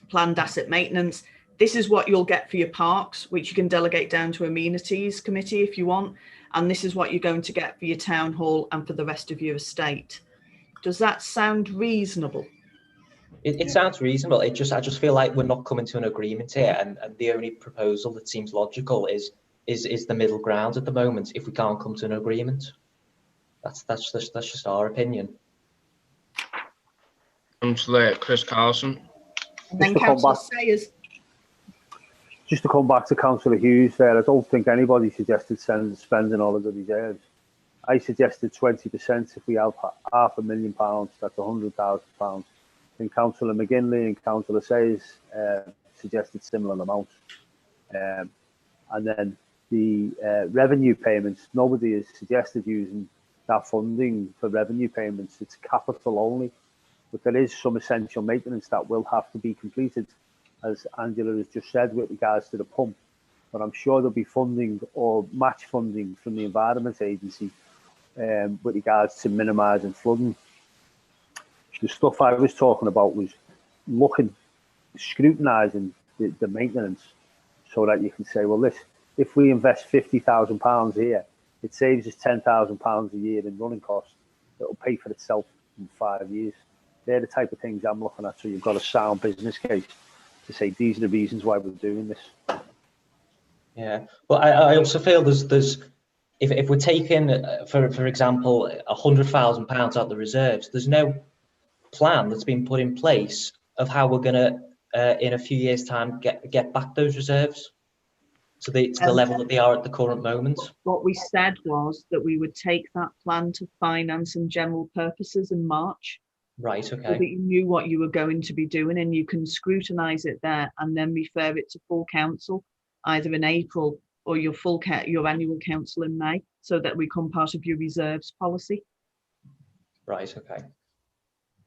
planned asset maintenance. This is what you'll get for your parks, which you can delegate down to amenities committee if you want. And this is what you're going to get for your town hall and for the rest of your estate. Does that sound reasonable? It sounds reasonable. I just feel like we're not coming to an agreement here, and the only proposal that seems logical is the middle ground at the moment. If we can't come to an agreement, that's just our opinion. Councillor Chris Carlson. And then Councillor Sayers. Just to come back to Councillor Hughes there, I don't think anybody suggested spending all of the reserves. I suggested 20%. If we have £500,000, that's £100,000. And Councillor McGinley and Councillor Sayers suggested similar amounts. And then the revenue payments, nobody has suggested using that funding for revenue payments. It's capital only. But there is some essential maintenance that will have to be completed, as Angela has just said, with regards to the pump. But I'm sure there'll be funding or match funding from the Environment Agency with regards to minimising flooding. The stuff I was talking about was scrutinising the maintenance, so that you can say, well, if we invest £50,000 here, it saves us £10,000 a year in running costs. It'll pay for itself in 5 years. They're the type of things I'm looking at. So you've got a sound business case to say these are the reasons why we're doing this. Yeah, well, I also feel there's if we're taking for example £100,000 out of the reserves, there's no plan that's been put in place of how we're going to in a few years' time get back those reserves to the level that they are at the current moment. What we said was that we would take that plan to finance and general purposes in March. Right, okay. So that you knew what you were going to be doing, and you can scrutinise it there and then refer it to full council either in April or your annual council in May, so that we become part of your reserves policy. Right, okay.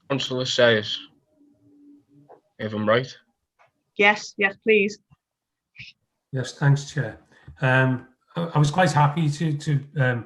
Councillor Sayers, if I'm right. Yes, please. Yes, thanks, Chair. I was quite happy to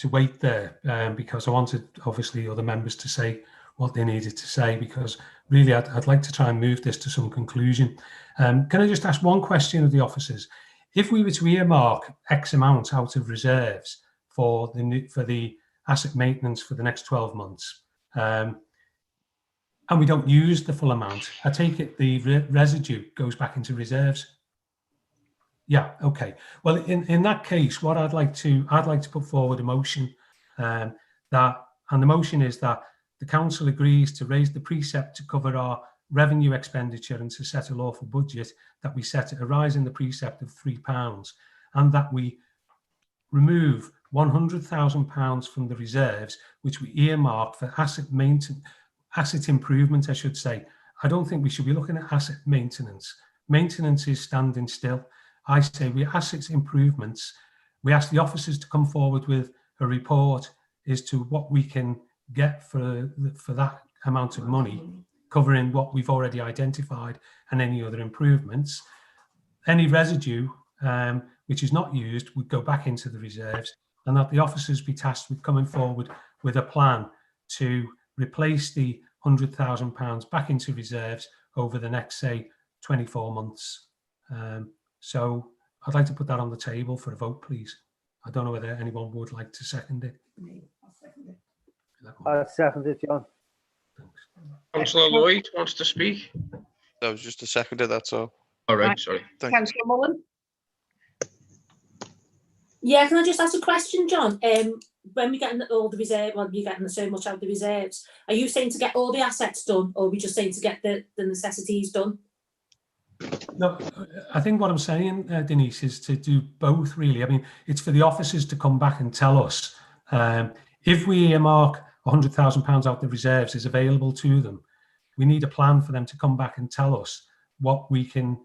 wait there because I wanted, obviously, other members to say what they needed to say, because really I'd like to try and move this to some conclusion. Can I just ask one question of the officers? If we were to earmark X amount out of reserves for the asset maintenance for the next 12 months, and we don't use the full amount, I take it the residue goes back into reserves? Yeah, okay. Well, in that case, what I'd like to put forward a motion and the motion is that the council agrees to raise the precept to cover our revenue expenditure and to set a lawful budget, that we set a rise in the precept of £3, and that we remove £100,000 from the reserves, which we earmark for asset improvement, I should say. I don't think we should be looking at asset maintenance. Maintenance is standing still. I say we asset improvements. We ask the officers to come forward with a report as to what we can get for that amount of money, covering what we've already identified and any other improvements. Any residue which is not used would go back into the reserves, and that the officers be tasked with coming forward with a plan to replace the £100,000 back into reserves over the next, say, 24 months. So I'd like to put that on the table for a vote, please. I don't know whether anyone would like to second it. I second it, John. Councillor Lloyd wants to speak. That was just a seconder, that's all. All right, sorry. Councillor Mullen? Yeah, can I just ask a question, John? When we're getting all the reserve, well, you're getting so much out of the reserves, are you saying to get all the assets done, or are we just saying to get the necessities done? No, I think what I'm saying, Denise, is to do both, really. I mean, it's for the officers to come back and tell us if we earmark £100,000 out the reserves is available to them. We need a plan for them to come back and tell us what we can,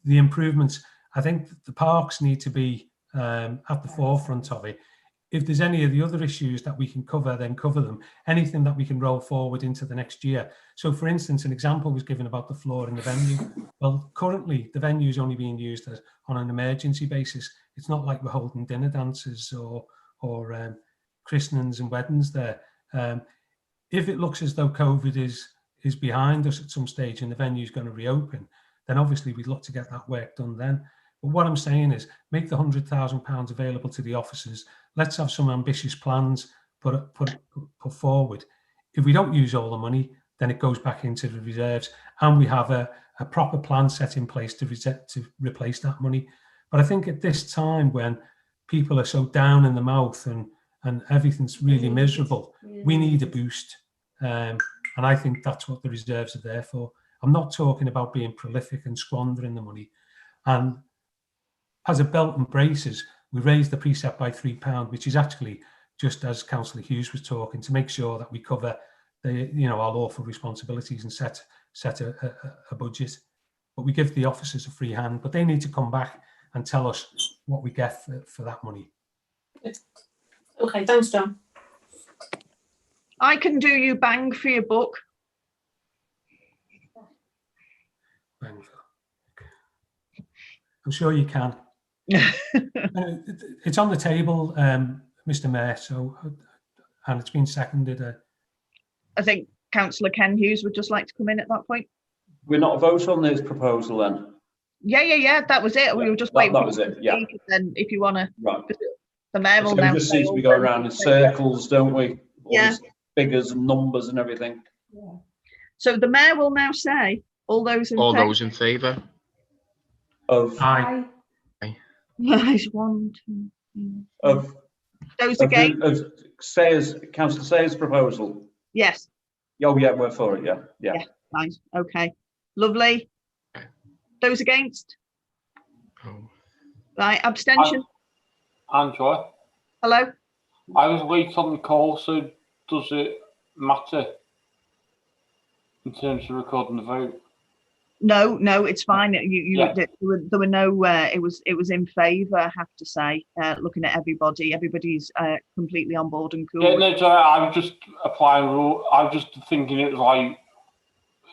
the improvements. I think the parks need to be at the forefront of it. If there's any of the other issues that we can cover, then cover them. Anything that we can roll forward into the next year. So, for instance, an example was given about the floor in the venue. Well, currently the venue is only being used on an emergency basis. It's not like we're holding dinner dances or christenings and weddings there. If it looks as though COVID is behind us at some stage and the venue is going to reopen, then obviously we'd look to get that work done then. But what I'm saying is make the £100,000 available to the officers. Let's have some ambitious plans put forward. If we don't use all the money, then it goes back into the reserves, and we have a proper plan set in place to replace that money. But I think at this time, when people are so down in the mouth and everything's really miserable, we need a boost. And I think that's what the reserves are there for. I'm not talking about being prolific and squandering the money. And as a belt and braces, we raised the precept by £3, which is actually just as Councillor Hughes was talking, to make sure that we cover our lawful responsibilities and set a budget. But we give the officers a free hand, but they need to come back and tell us what we get for that money. Okay, thanks, John. I can do you bang for your book. Bang. I'm sure you can. It's on the table, Mr. Mayor, so, and it's been seconded. I think Councillor Ken Hughes would just like to come in at that point. We're not a vote on this proposal then? Yeah, that was it. We were just waiting. That was it, yeah. Then if you want to, right. The mayor will now. We just seem to be going around in circles, don't we? All yeah. These figures and numbers and everything. Yeah. So the mayor will now say, all those in favour of aye. Nice. 1, 2, 3. Of those against? Councillor Sayers' proposal. Yes. Oh yeah, we're for it. Yeah. Nice. Okay. Lovely. Those against? Oh. Right. Abstention. Andrew. Hello. I was late on the call, so does it matter in terms of recording the vote? No, it's fine. There were no. It was in favour. I have to say, looking at everybody's completely on board and cool. Yeah, no, so I was just applying rule. I was just thinking it was like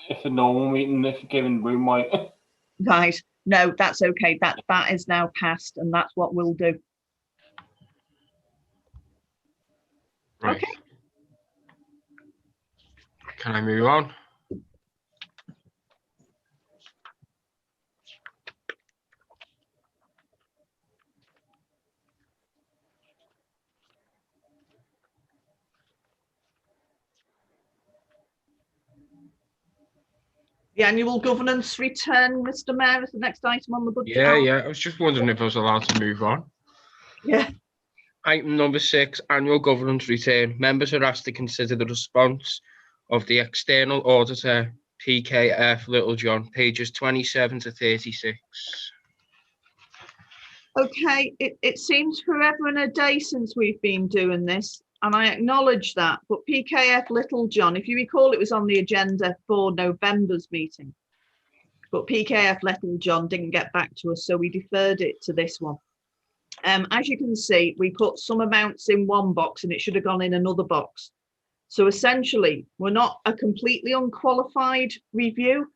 if a normal meeting, if you're given room, like. Right. No, that's okay. That is now passed, and that's what we'll do. Right. Okay. Can I move on? The annual governance return, Mr. Mayor, is the next item on the budget. Yeah. I was just wondering if I was allowed to move on. Yeah. Item number 6, annual governance return. Members are asked to consider the response of the external auditor, PKF Littlejohn, pages 27 to 36. Okay, it seems forever and a day since we've been doing this, and I acknowledge that, but PKF Littlejohn, if you recall, it was on the agenda for November's meeting, but PKF Littlejohn didn't get back to us, so we deferred it to this one. As you can see, we put some amounts in one box and it should have gone in another box. So essentially, we're not a completely unqualified review,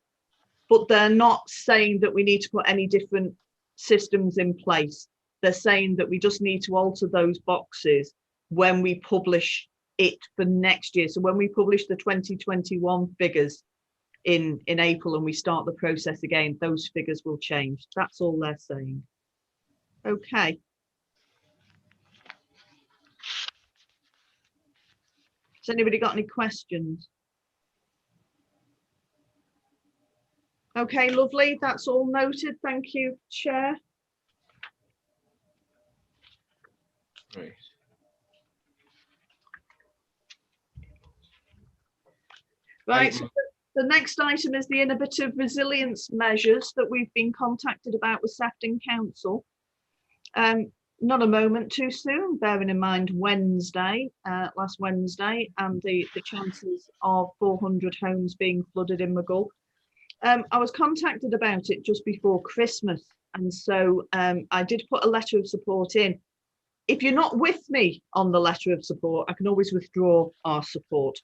but they're not saying that we need to put any different systems in place. They're saying that we just need to alter those boxes when we publish it for next year. So when we publish the 2021 figures, in April and we start the process again, those figures will change. That's all they're saying. Okay. Has anybody got any questions? Okay, lovely. That's all noted. Thank you, Chair. Right. Right, so the next item is the innovative resilience measures that we've been contacted about with Sefton Council. Not a moment too soon, bearing in mind Wednesday, last Wednesday, and the chances of 400 homes being flooded in Maghull. I was contacted about it just before Christmas, and so I did put a letter of support in. If you're not with me on the letter of support, I can always withdraw our support.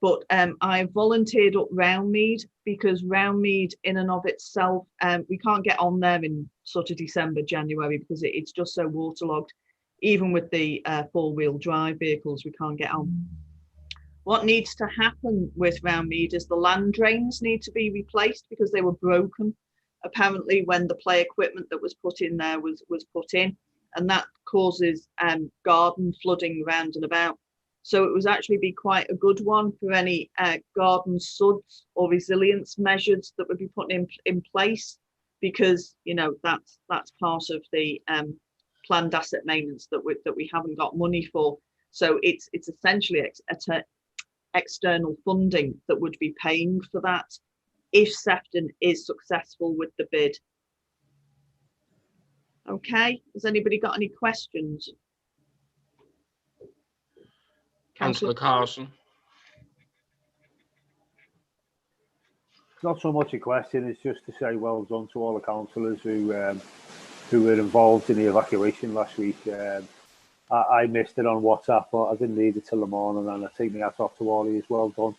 But I volunteered up Roundmead because Roundmead in and of itself, we can't get on there in sort of December, January, because it's just so waterlogged. Even with the four-wheel drive vehicles, we can't get on. What needs to happen with Roundmead is the land drains need to be replaced because they were broken, apparently, when the play equipment that was put in there was put in, and that causes garden flooding round and about. So it was actually be quite a good one for any garden suds or resilience measures that would be put in place, because you know that's part of the planned asset maintenance that we haven't got money for. So it's essentially external funding that would be paying for that if Sefton is successful with the bid. Okay, has anybody got any questions? Councillor Carson. It's not so much a question, it's just to say well done to all the councillors who were involved in the evacuation last week. I missed it on WhatsApp, but I didn't read it till the morning, and I take my hat off to all of you. Well done.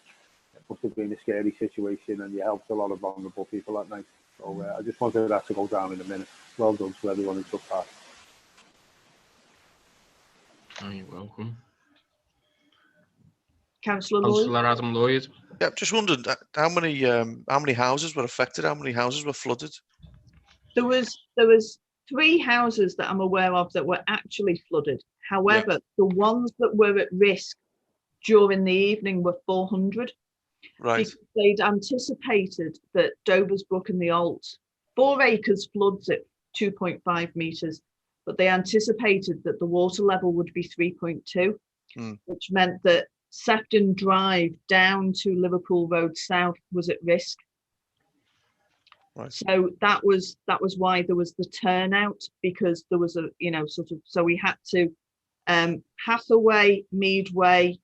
It must have been a scary situation, and you helped a lot of vulnerable people that night. So I just wanted that to go down in a minute. Well done to everyone who took part. Oh, you're welcome. Councillor Adam Lloyd. Yeah, just wondered how many houses were affected? How many houses were flooded? There was 3 houses that I'm aware of that were actually flooded. However, the ones that were at risk during the evening were 400. Right. Because they'd anticipated that Dover's Brook and the Alt, 4 acres floods at 2.5 metres, but they anticipated that the water level would be 3.2, which meant that Sefton Drive down to Liverpool Road South was at risk. Right. So that was why there was the turnout, because there was a so we had to Hathaway, Meadway,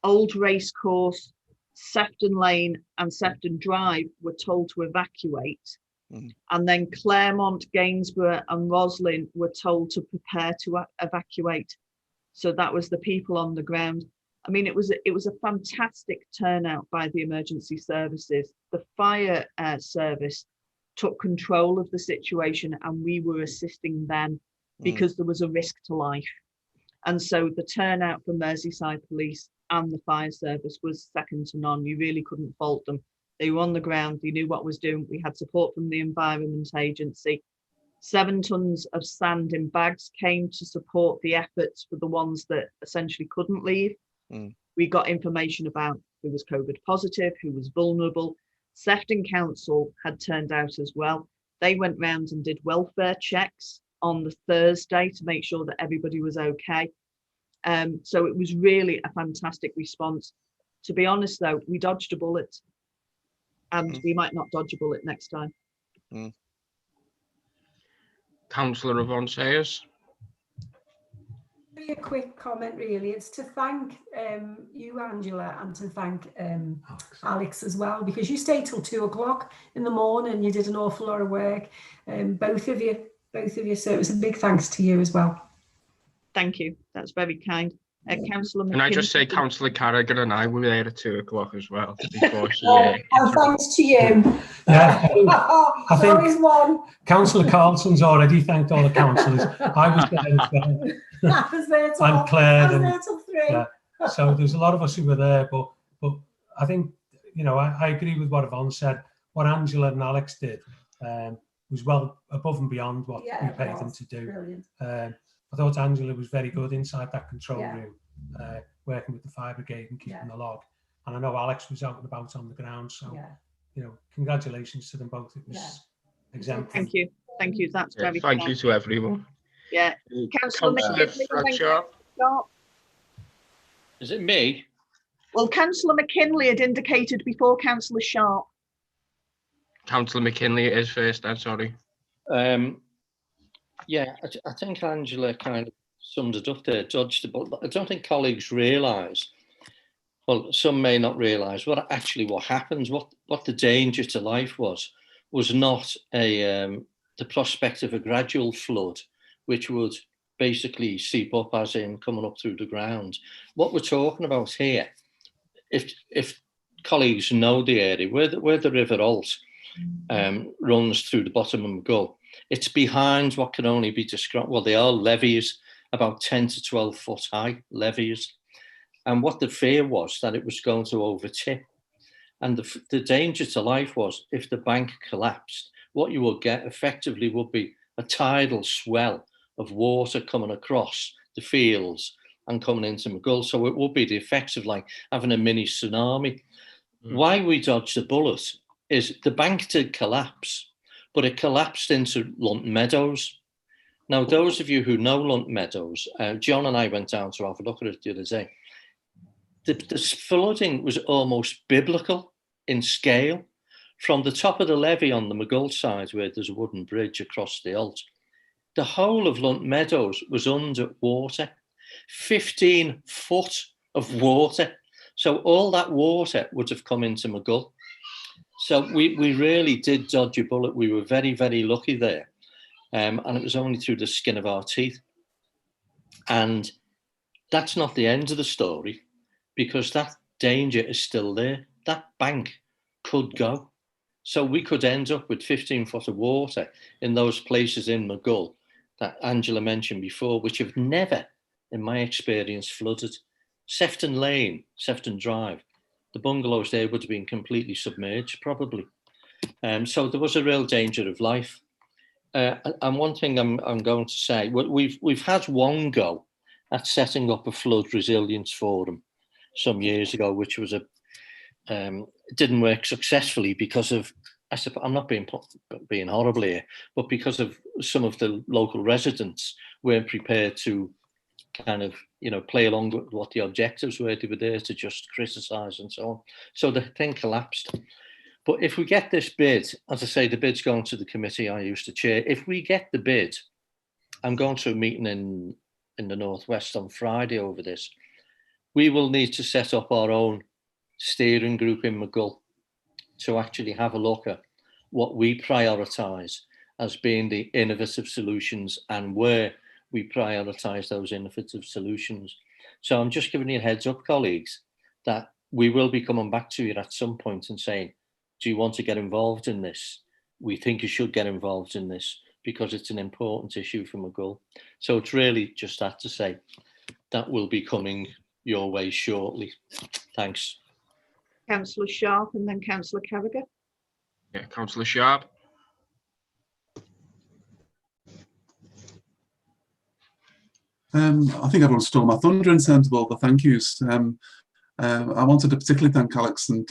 Old Racecourse, Sefton Lane and Sefton Drive were told to evacuate, and then Claremont, Gainsborough and Roslin were told to prepare to evacuate. So that was the people on the ground. I mean, it was a fantastic turnout by the emergency services. The fire service took control of the situation, and we were assisting them because there was a risk to life. And so the turnout for Merseyside Police and the fire service was second to none. You really couldn't fault them. They were on the ground, they knew what was doing. We had support from the Environment Agency. 7 tons of sand in bags came to support the efforts for the ones that essentially couldn't leave. We got information about who was COVID positive, who was vulnerable. Sefton Council had turned out as well. They went round and did welfare checks on the Thursday to make sure that everybody was okay. So it was really a fantastic response. To be honest though, we dodged a bullet, and we might not dodge a bullet next time. Councillor Yvonne Sayers. A quick comment really. It's to thank you, Angela, and to thank Alex as well, because you stayed till 2 o'clock in the morning. You did an awful lot of work, both of you. So it was a big thanks to you as well. Thank you. That's very kind. Councillor Can I just say, Councillor Carrigan and I were there at 2 o'clock as well. Before she, and thanks to you. Yeah, I think always one. Councillor Carlson's already thanked all the councillors. I was there as well. I was there till, and Claire. I was there till 3. Yeah. So there's a lot of us who were there, but I think you know, I agree with what Yvonne said. What Angela and Alex did was well above and beyond what we paid them to do. I thought Angela was very good inside that control room, working with the fire brigade and keeping the log. And I know Alex was out and about on the ground, so you know, congratulations to them both. It was exemplary. Thank you. That's very Thank fair. you to everyone. Yeah, Councillor McKinley. Fred Sharp. Is it me? Well, Councillor McKinley had indicated before Councillor Sharp. Councillor McKinley is first. I'm sorry. Yeah, I think Angela kind of summed it up there, dodged it, but I don't think colleagues realise, well, some may not realise what happens, what the danger to life was not the prospect of a gradual flood, which would basically seep up as in coming up through the ground. What we're talking about here, if colleagues know the area, where the River Alt runs through the bottom of McGull, it's behind what can only be described, well, they are levees, about 10 to 12 foot high levees. And what the fear was that it was going to overtip. And the danger to life was if the bank collapsed, what you would get effectively would be a tidal swell of water coming across the fields and coming into McGull. So it would be the effects of like having a mini tsunami. Why we dodged the bullet is the bank did collapse, but it collapsed into Lunt Meadows. Now, those of you who know Lunt Meadows, John and I went down to have a look at it the other day. The flooding was almost biblical in scale. From the top of the levee on the McGull side, where there's a wooden bridge across the Alt, the whole of Lunt Meadows was under water, 15 foot of water. So all that water would have come into McGull. So we really did dodge a bullet. We were very, very lucky there. And it was only through the skin of our teeth. And that's not the end of the story, because that danger is still there. That bank could go. So we could end up with 15 foot of water in those places in McGull that Angela mentioned before, which have never, in my experience, flooded. Sefton Lane, Sefton Drive, the bungalows there would have been completely submerged, probably. So there was a real danger of life. And one thing I'm going to say, we've had one go at setting up a flood resilience forum some years ago, which was didn't work successfully because of, I'm not being horrible here, but because of some of the local residents weren't prepared to kind of, play along with what the objectives were. They were there to just criticise and so on. So the thing collapsed. But if we get this bid, as I say, the bid's going to the committee I used to chair. If we get the bid, I'm going to a meeting in the Northwest on Friday over this. We will need to set up our own steering group in McGull to actually have a look at what we prioritise as being the innovative solutions and where we prioritise those innovative solutions. So I'm just giving you a heads up, colleagues, that we will be coming back to you at some point and saying, do you want to get involved in this? We think you should get involved in this because it's an important issue for McGull. So it's really just that to say that will be coming your way shortly. Thanks. Councillor Sharp and then Councillor Carragher. Yeah, Councillor Sharp. I think everyone stole my thunder in terms of all the thank yous. I wanted to particularly thank Alex and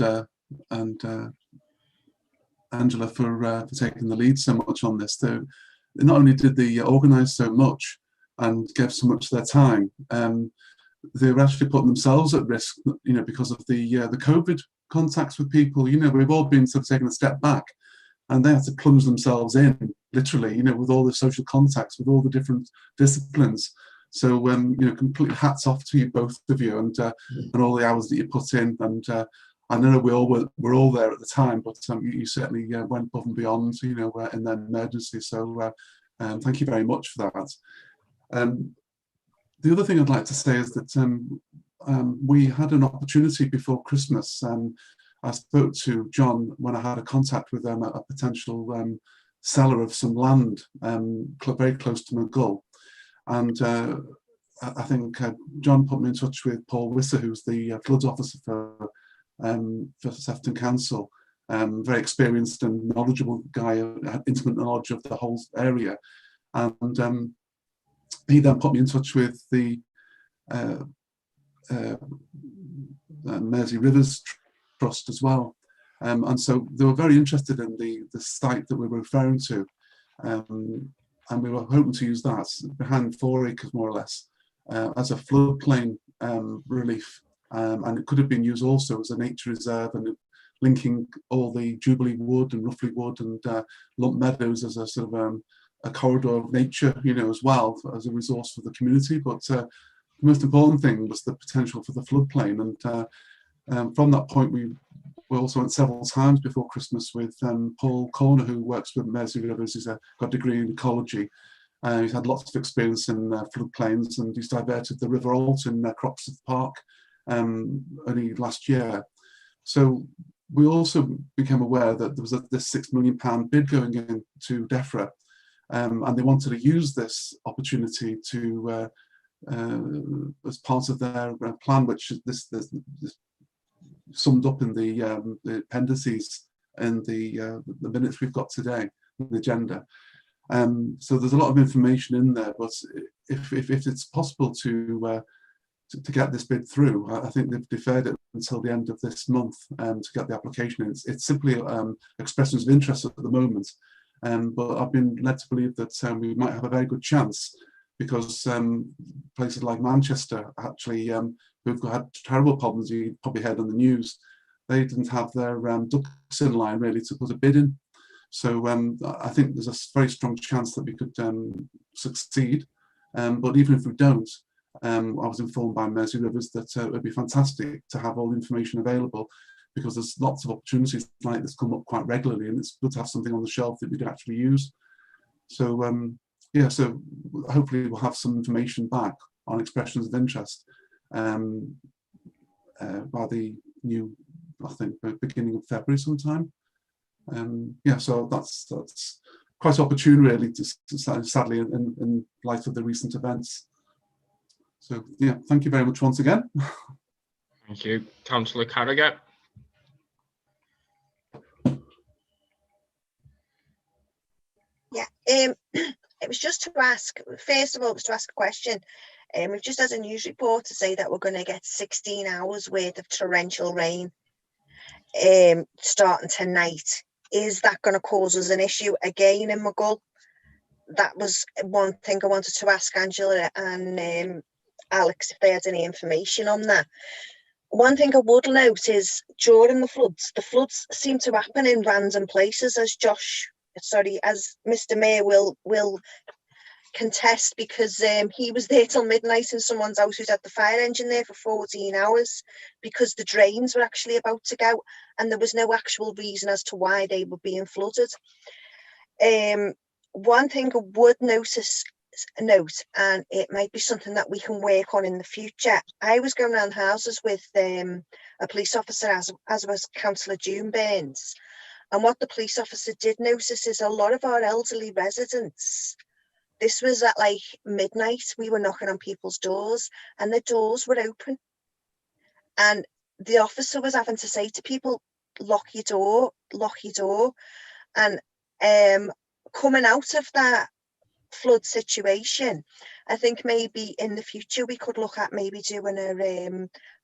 Angela for taking the lead so much on this. Not only did they organise so much and gave so much of their time, they were actually putting themselves at risk, because of the COVID contacts with people. We've all been sort of taking a step back, and they had to plunge themselves in, literally, with all the social contacts, with all the different disciplines. So, complete hats off to you, both of you, and all the hours that you put in. And I know we're all there at the time, but you certainly went above and beyond, in that emergency. So, thank you very much for that. The other thing I'd like to say is that we had an opportunity before Christmas. I spoke to John when I had a contact with a potential seller of some land very close to McGull. And I think John put me in touch with Paul Wisser, who's the floods officer for for Sefton Council. Very experienced and knowledgeable guy, had intimate knowledge of the whole area. And he then put me in touch with the Mersey Rivers Trust as well. And so they were very interested in the site that we were referring to. And we were hoping to use that behind 4 acres, more or less, as a floodplain relief. And it could have been used also as a nature reserve and linking all the Jubilee Wood and Ruffley Wood and Lump Meadows as a sort of a corridor of nature, as well, as a resource for the community. But the most important thing was the potential for the floodplain. And from that point, we also went several times before Christmas with Paul Corner, who works with Mersey Rivers. He's got a degree in ecology. He's had lots of experience in floodplains, and he's diverted the River Alt in Croxteth Park only last year. So we also became aware that there was this £6 million bid going in to DEFRA, and they wanted to use this opportunity to, as part of their plan, which this summed up in the appendices in the minutes we've got today, the agenda. So there's a lot of information in there, but if it's possible to get this bid through, I think they've deferred it until the end of this month to get the application in. It's simply expressions of interest at the moment, but I've been led to believe that we might have a very good chance, because places like Manchester, actually, who've had terrible problems, you probably heard on the news, they didn't have their ducks in line really to put a bid in. So I think there's a very strong chance that we could succeed. But even if we don't, I was informed by Mersey Rivers that it would be fantastic to have all the information available, because there's lots of opportunities like this come up quite regularly, and it's good to have something on the shelf that we could actually use. So yeah, so hopefully we'll have some information back on expressions of interest by the new, I think, beginning of February sometime. Yeah, so that's quite opportune, really, sadly, in light of the recent events. So yeah, thank you very much once again. Thank you. Councillor Carragher. Yeah, it was just to ask, first of all, it was to ask a question. We've just had a news report to say that we're going to get 16 hours worth of torrential rain starting tonight. Is that going to cause us an issue again in Maghull? That was one thing I wanted to ask Angela and Alex if they had any information on that. One thing I would note is during the floods seem to happen in random places, as Mr. Mayor will contest, because he was there till midnight in someone's house who's had the fire engine there for 14 hours because the drains were actually about to go and there was no actual reason as to why they were being flooded. One thing I would note, and it might be something that we can work on in the future. I was going around houses with a police officer, as was Councillor June Burns, and what the police officer did notice is a lot of our elderly residents, this was at like midnight, we were knocking on people's doors and the doors were open, and the officer was having to say to people, lock your door. And coming out of that flood situation, I think maybe in the future we could look at maybe doing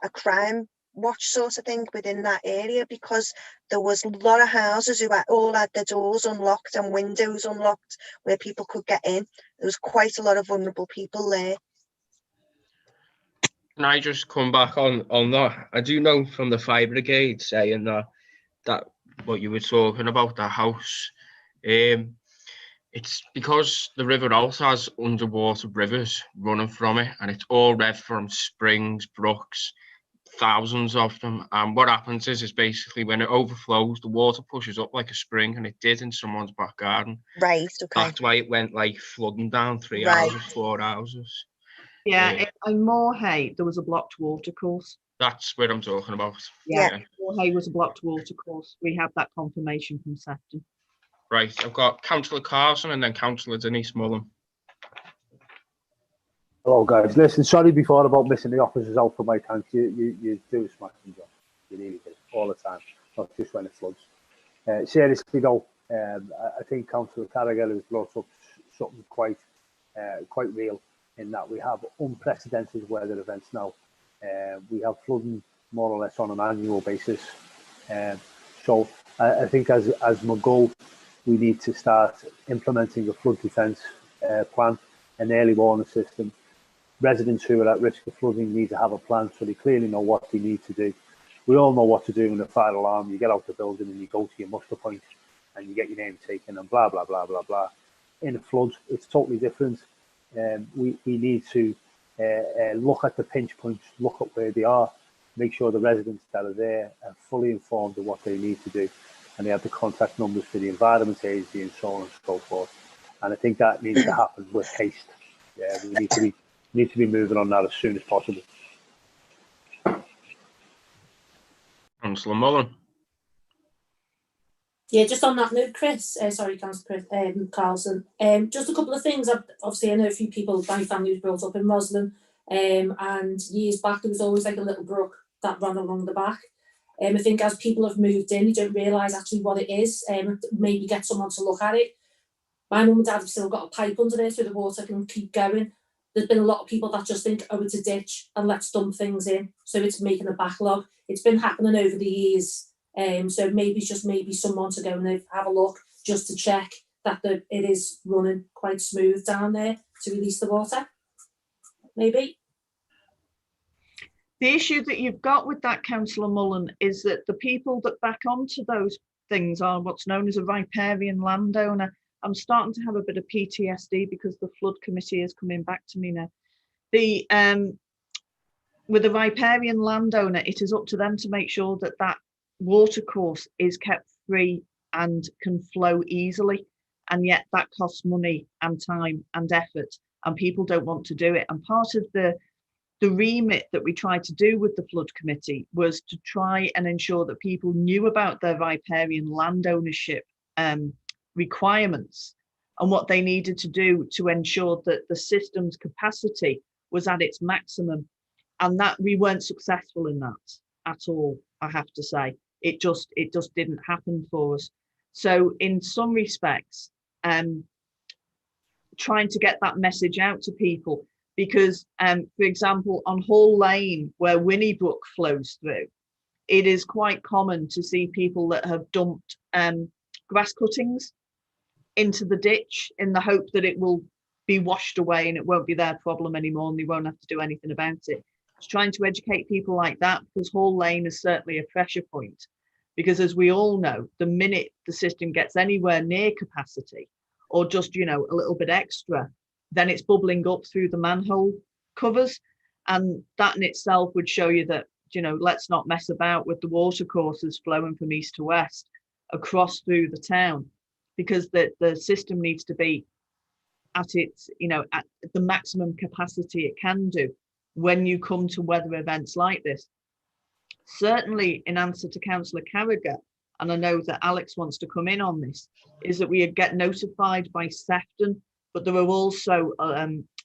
a crime watch sort of thing within that area, because there was a lot of houses who all had their doors unlocked and windows unlocked where people could get in. There was quite a lot of vulnerable people there. Can I just come back on that? I do know from the fire brigade saying that what you were talking about, the house, it's because the River Alt has underwater rivers running from it, and it's all red from springs, brooks, thousands of them. And what happens is basically when it overflows, the water pushes up like a spring, and it did in someone's back garden. Right, okay. That's why it went like flooding down 3 Right. houses, 4 houses. Yeah, in Moorhay, there was a blocked water course. That's what I'm talking about. Yeah, Moorhay was a blocked water course. We have that confirmation from Sefton. Right, I've got Councillor Carson and then Councillor Denise Mullen. Hello guys, listen, sorry before about missing the officers out for my thanks. You do a smashing job. You really do, all the time, not just when it floods. Seriously though, I think Councillor Carragher has brought up something quite real, in that we have unprecedented weather events now. We have flooding more or less on an annual basis. So I think as Mughal, we need to start implementing a flood defence plan, an early warning system. Residents who are at risk of flooding need to have a plan, so they clearly know what they need to do. We all know what to do in a fire alarm. You get out the building and you go to your muster point and you get your name taken and blah, blah, blah, blah, blah. In a flood, it's totally different. We need to look at the pinch points, look at where they are, make sure the residents that are there are fully informed of what they need to do, and they have the contact numbers for the Environment Agency and so on and so forth. And I think that needs to happen with haste. Yeah, we need to be moving on that as soon as possible. Councillor Mullen. Yeah, just on that note, Chris, sorry, Councillor Carlson, just a couple of things. Obviously, I know a few people, my family was brought up in Roslin, and years back there was always like a little brook that ran along the back. I think as people have moved in, you don't realise actually what it is, maybe get someone to look at it. My mum and dad have still got a pipe under there so the water can keep going. There's been a lot of people that just think, oh, it's a ditch and let's dump things in. So it's making a backlog. It's been happening over the years. So maybe someone to go and have a look just to check that it is running quite smooth down there to release the water. Maybe. The issue that you've got with that, Councillor Mullen, is that the people that back onto those things are what's known as a riparian landowner. I'm starting to have a bit of PTSD because the flood committee is coming back to me now. With a riparian landowner, it is up to them to make sure that that watercourse is kept free and can flow easily, and yet that costs money and time and effort, and people don't want to do it. And part of the remit that we tried to do with the flood committee was to try and ensure that people knew about their riparian land ownership requirements and what they needed to do to ensure that the system's capacity was at its maximum, and that we weren't successful in that at all, I have to say. It just didn't happen for us. So in some respects, trying to get that message out to people, because for example, on Hall Lane, where Winnie Brook flows through, it is quite common to see people that have dumped grass cuttings into the ditch in the hope that it will be washed away and it won't be their problem anymore and they won't have to do anything about it. It's trying to educate people like that, because Hall Lane is certainly a pressure point, because as we all know, the minute the system gets anywhere near capacity or just, you know, a little bit extra, then it's bubbling up through the manhole covers. And that in itself would show you that, you know, let's not mess about with the water courses flowing from east to west across through the town, because the system needs to be at its, you know, at the maximum capacity it can do when you come to weather events like this. Certainly in answer to Councillor Carragher, and I know that Alex wants to come in on this, is that we get notified by Sefton, but there are also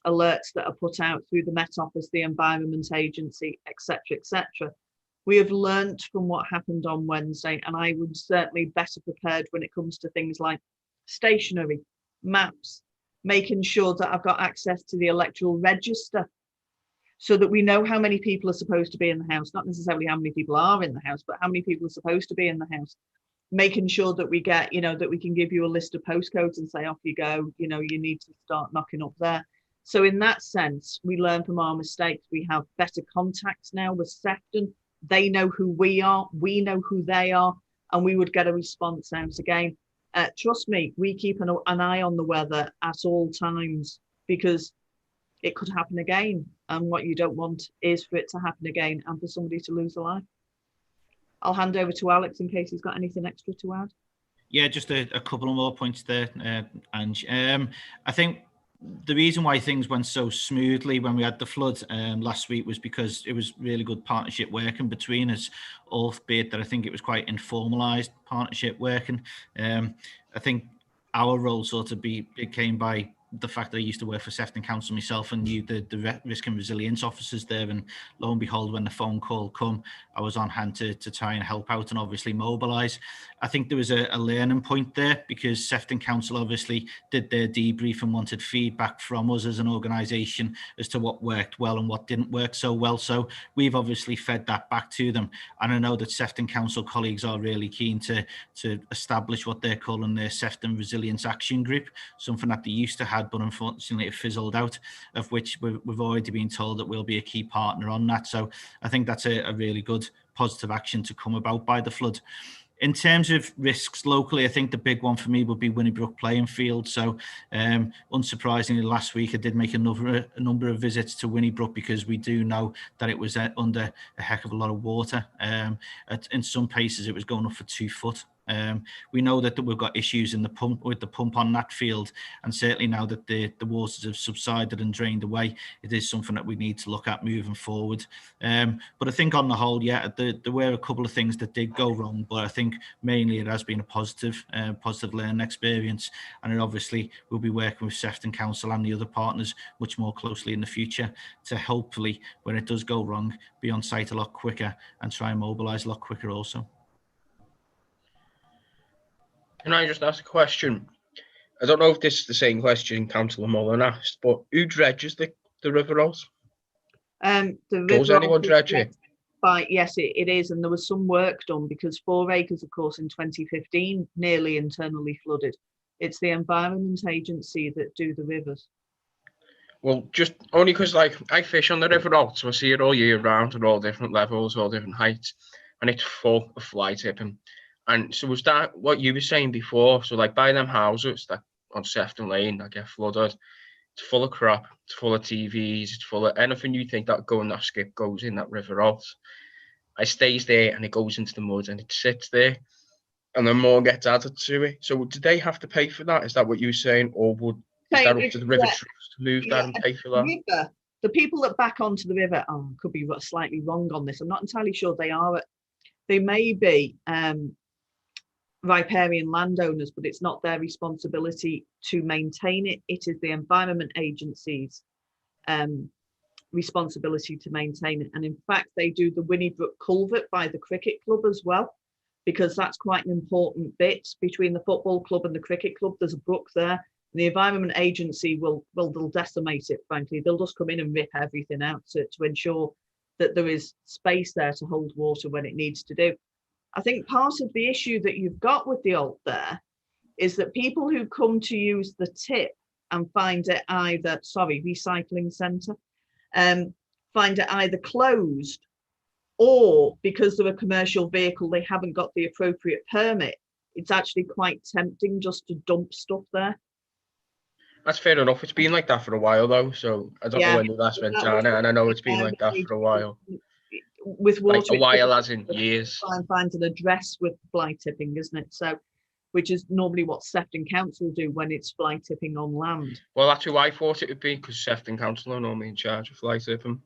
alerts that are put out through the Met Office, the Environment Agency, etc., etc. We have learnt from what happened on Wednesday, and I would certainly be better prepared when it comes to things like stationery, maps, making sure that I've got access to the electoral register so that we know how many people are supposed to be in the house, not necessarily how many people are in the house, but how many people are supposed to be in the house. Making sure that we get, you know, that we can give you a list of postcodes and say, off you go, you know, you need to start knocking up there. So in that sense, we learn from our mistakes. We have better contacts now with Sefton. They know who we are, we know who they are, and we would get a response out again. Trust me, we keep an eye on the weather at all times, because it could happen again. And what you don't want is for it to happen again and for somebody to lose a life. I'll hand over to Alex in case he's got anything extra to add. Yeah, just a couple of more points there, Ange. I think the reason why things went so smoothly when we had the flood last week was because it was really good partnership working between us, albeit that I think it was quite informalised partnership working. I think our role sort of became by the fact that I used to work for Sefton Council myself and knew the risk and resilience officers there, and lo and behold, when the phone call come, I was on hand to try and help out and obviously mobilise. I think there was a learning point there, because Sefton Council obviously did their debrief and wanted feedback from us as an organisation as to what worked well and what didn't work so well. So we've obviously fed that back to them, and I know that Sefton Council colleagues are really keen to establish what they're calling their Sefton Resilience Action Group, something that they used to have, but unfortunately it fizzled out, of which we've already been told that we'll be a key partner on that. So I think that's a really good positive action to come about by the flood. In terms of risks locally, I think the big one for me would be Winnybrook playing field. So unsurprisingly, last week I did make a number of visits to Winnybrook, because we do know that it was under a heck of a lot of water. In some places it was going up for 2 foot. We know that we've got issues in the pump on that field, and certainly now that the waters have subsided and drained away, it is something that we need to look at moving forward. But I think on the whole, yeah, there were a couple of things that did go wrong, but I think mainly it has been a positive learning experience, and it obviously we'll be working with Sefton Council and the other partners much more closely in the future to hopefully, when it does go wrong, be on site a lot quicker and try and mobilise a lot quicker also. Can I just ask a question? I don't know if this is the same question Councillor Mullen asked, but who dredges the River Rolls? Does anyone dredge it? Yes, it is, and there was some work done, because 4 acres, of course, in 2015 nearly internally flooded. It's the Environment Agency that do the rivers. Well, just only because, like, I fish on the River Rolls, so I see it all year round at all different levels, all different heights, and it's full of fly tipping. And so was that what you were saying before? So like by them houses that on Sefton Lane that get flooded, it's full of crap, it's full of TVs, it's full of anything you think that go in that skip goes in that River out. It stays there and it goes into the mud and it sits there, and then more gets added to it. So do they have to pay for that? Is that what you were saying, or is that up to the River Trust to move that and pay for that? The people that back onto the river, could be slightly wrong on this. I'm not entirely sure they are. They may be riparian landowners, but it's not their responsibility to maintain it. It is the Environment Agency's responsibility to maintain it. And in fact, they do the Winnybrook culvert by the cricket club as well, because that's quite an important bit between the football club and the cricket club. There's a brook there, and the Environment Agency they'll decimate it, frankly. They'll just come in and rip everything out to ensure that there is space there to hold water when it needs to do. I think part of the issue that you've got with the Alt there is that people who come to use the tip and find it either, recycling centre, find it either closed, or because they're a commercial vehicle, they haven't got the appropriate permit. It's actually quite tempting just to dump stuff there. That's fair enough. It's been like that for a while though, so I don't know when the last went down, and I know it's been like that for a while. With water, like a while as in years. Try and find an address with fly tipping, isn't it? So, which is normally what Sefton Council do when it's fly tipping on land. Well, that's who I thought it would be, because Sefton Council are normally in charge of fly tipping.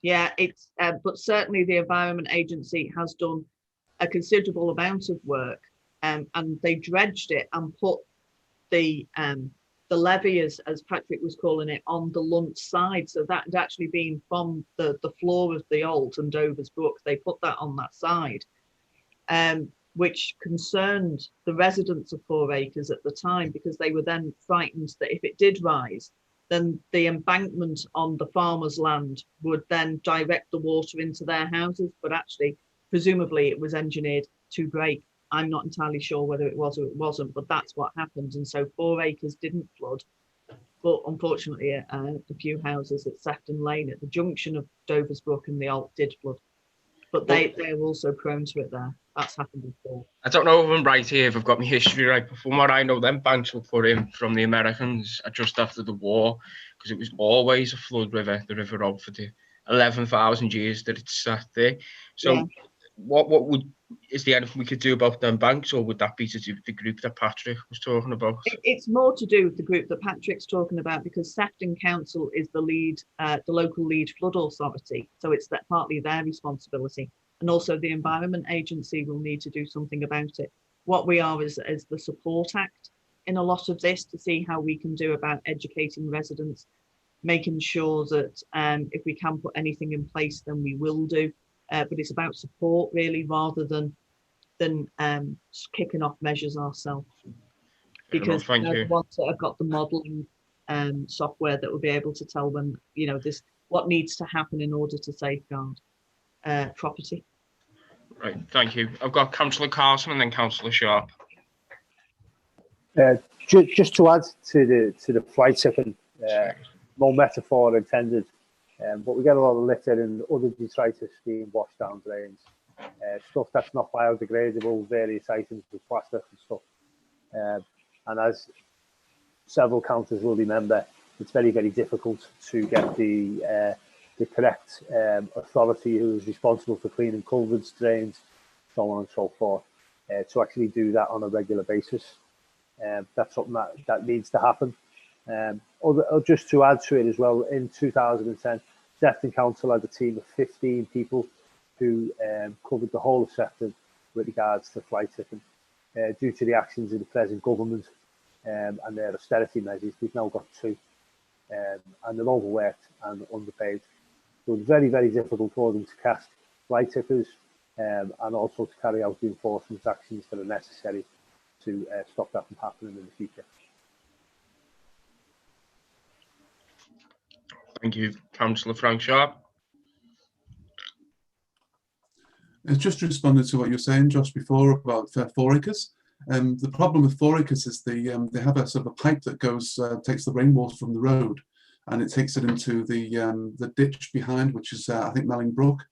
Yeah, it's but certainly the Environment Agency has done a considerable amount of work, and they dredged it and put the levee, as Patrick was calling it, on the Lunt side. So that had actually been from the floor of the Alt and Dover's Brook. They put that on that side, which concerned the residents of 4 acres at the time, because they were then frightened that if it did rise, then the embankment on the farmer's land would then direct the water into their houses. But actually, presumably it was engineered to break. I'm not entirely sure whether it was or it wasn't, but that's what happened. And so 4 acres didn't flood. But unfortunately, a few houses at Sefton Lane at the junction of Dover's Brook and the Alt did flood. But they're also prone to it there. That's happened before. I don't know if I'm right here, if I've got my history right, but from what I know, them banks were put in from the Americans just after the war, because it was always a flood river, the River Road, for the 11,000 years that it sat there. So yeah. What is there anything we could do about them banks, or would that be to do with the group that Patrick was talking about? It's more to do with the group that Patrick's talking about, because Sefton Council is the lead, the local lead flood authority, so it's partly their responsibility, and also the Environment Agency will need to do something about it. What we are is the support act, in a lot of this to see how we can do about educating residents, making sure that if we can put anything in place, then we will do. But it's about support really, rather than kicking off measures ourselves. Because the ones that have got the modelling software that will be able to tell them, you know, this what needs to happen in order to safeguard property. Right, thank you. I've got Councillor Carson and then Councillor Sharp. Just to add to the flight tipping, no metaphor intended, but we get a lot of litter and other detritus being washed down drains, stuff that's not biodegradable, various items with plastic and stuff. And as several councillors will remember, it's very, very difficult to get the correct authority who is responsible for cleaning culverts, drains, so on and so forth, to actually do that on a regular basis. That's something that needs to happen. Just to add to it as well, in 2010, Sefton Council had a team of 15 people who covered the whole of Sefton with regards to fly tipping. Due to the actions of the present government and their austerity measures, we've now got 2, and they're overworked and underpaid. So it's very, very difficult for them to cast fly tippers and also to carry out the enforcement actions that are necessary to stop that from happening in the future. Thank you. Councillor Frank Sharp. It's just responded to what you were saying, Josh, before about 4 acres. The problem with 4 acres is they have a sort of a pipe that goes takes the rainwater from the road, and it takes it into the ditch behind, which is I think Melling Brook,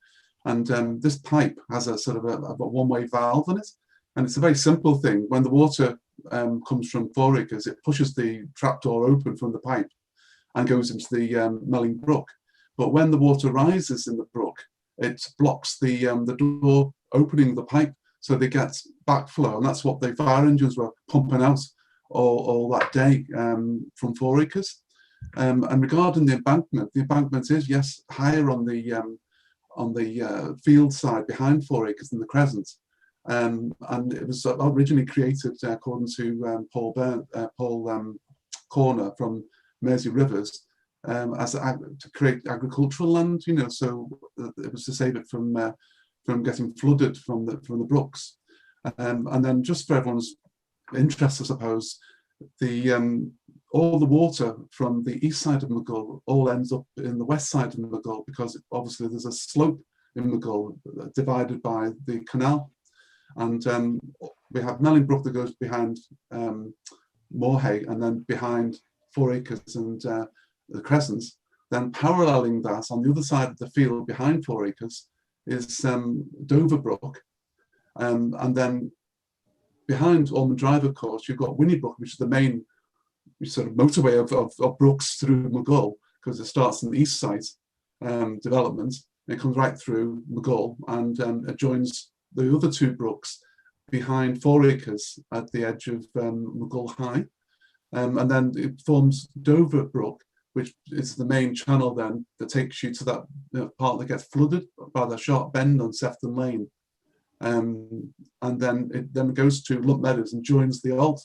and this pipe has a sort of a one-way valve in it, and it's a very simple thing. When the water comes from 4 acres, it pushes the trapdoor open from the pipe and goes into the Melling Brook. But when the water rises in the brook, it blocks the door opening the pipe, so they get backflow, and that's what the fire engines were pumping out all that day from 4 acres. And regarding the embankment is, yes, higher on the field side behind 4 acres than the Crescent. And it was originally created, according to Paul Corner from Mersey Rivers, to create agricultural land, you know, so it was to save it from getting flooded from the brooks. And then just for everyone's interest, I suppose, all the water from the east side of Maghull all ends up in the west side of Maghull, because obviously there's a slope in Maghull divided by the canal. And we have Melling Brook that goes behind Moorhay, and then behind 4 acres and the Crescents. Then paralleling that on the other side of the field behind 4 acres is Dover Brook. And then behind Ormond Drive, of course, you've got Winnie Brook, which is the main sort of motorway of brooks through Maghull, because it starts in the east side development. It comes right through Maghull and it joins the other 2 brooks behind 4 acres at the edge of Maghull High. And then it forms Dover Brook, which is the main channel then that takes you to that part that gets flooded by the sharp bend on Sefton Lane. And then it goes to Lump Meadows and joins the Alt.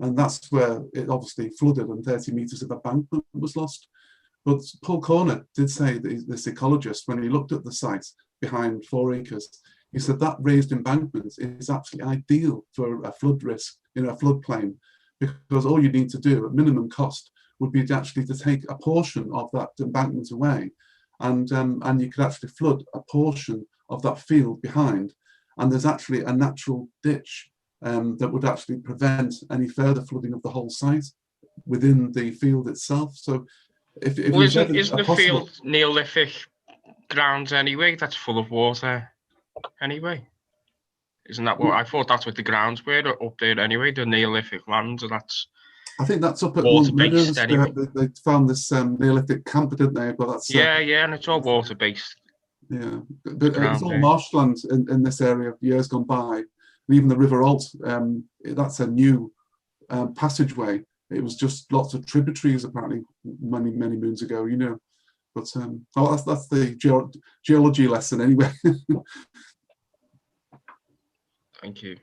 And that's where it obviously flooded and 30 metres of embankment was lost. But Paul Corner did say, this ecologist, when he looked at the site behind 4 acres, he said that raised embankment is absolutely ideal for a flood risk in a floodplain, because all you need to do at minimum cost would be to take a portion of that embankment away, and you could actually flood a portion of that field behind, and there's actually a natural ditch that would actually prevent any further flooding of the whole site within the field itself. So if well, isn't the field Neolithic grounds anyway? That's full of water anyway. Isn't that what I thought? That's what the grounds were up there anyway. The Neolithic lands, and that's. I think that's up at water based anyway. They found this Neolithic camp, didn't they? But that's yeah, and it's all water based. Yeah, but it's all marshland in this area years gone by, and even the River Alt. That's a new passageway. It was just lots of tributaries apparently many moons ago, you know. But that's the geology lesson anyway. Thank you.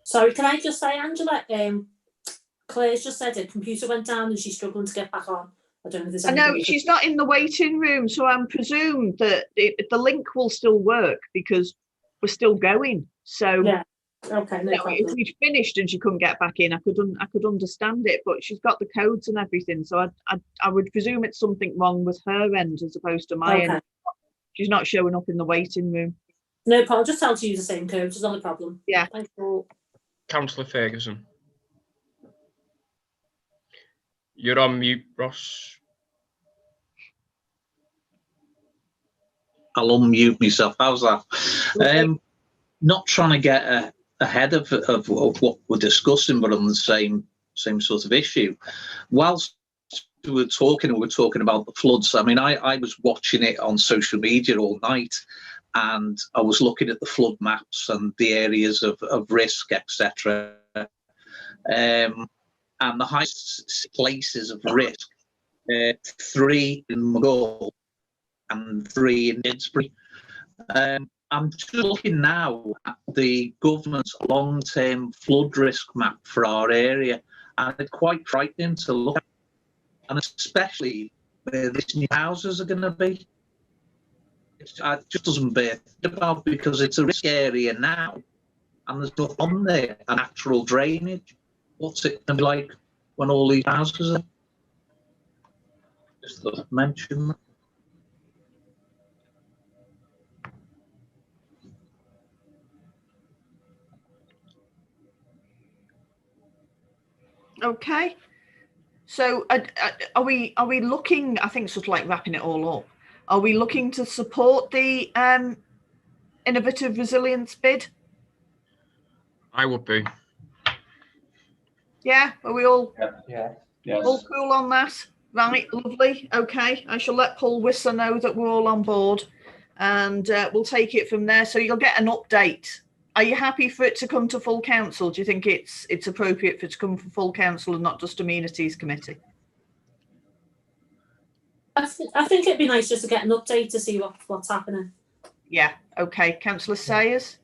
Sorry, can I just say, Angela, Claire's just said it. Computer went down and she's struggling to get back on. I don't know if there's I know anybody- she's not in the waiting room, so I'm presumed that the link will still work because we're still going. So Yeah. Okay. No problem. if we'd finished and she couldn't get back in, I could understand it. But she's got the codes and everything, so I would presume it's something wrong with her end as opposed to my end. She's not showing up in the waiting room. No problem. Just tell her to use the same code. It's not a problem. Yeah. Thank you. Councillor Ferguson. You're on mute, Ross. I'll unmute myself. How's that? Not trying to get ahead of what we're discussing, but on the same sort of issue. Whilst we were talking about the floods, I mean, I was watching it on social media all night, and I was looking at the flood maps and the areas of risk, etc. And the highest places of risk, 3 in Maghull and 3 in Didsbury. I'm just looking now at the government's long-term flood risk map for our area, and it's quite frightening to look at, and especially where these new houses are going to be. It just doesn't bear thinking about, because it's a risk area now, and there's not on there a natural drainage. What's it going to be like when all these houses are? Just thought I'd mention that. Okay. So are we looking, I think, sort of like wrapping it all up, are we looking to support the innovative resilience bid? I would be. Yeah, are we all Yes. all cool on that? Right, lovely. Okay, I shall let Paul Whistler know that we're all on board, and we'll take it from there. So you'll get an update. Are you happy for it to come to full council? Do you think it's appropriate for it to come from full council and not just amenities committee? I think it'd be nice just to get an update to see what's happening. Yeah. Okay, Councillor Sayers.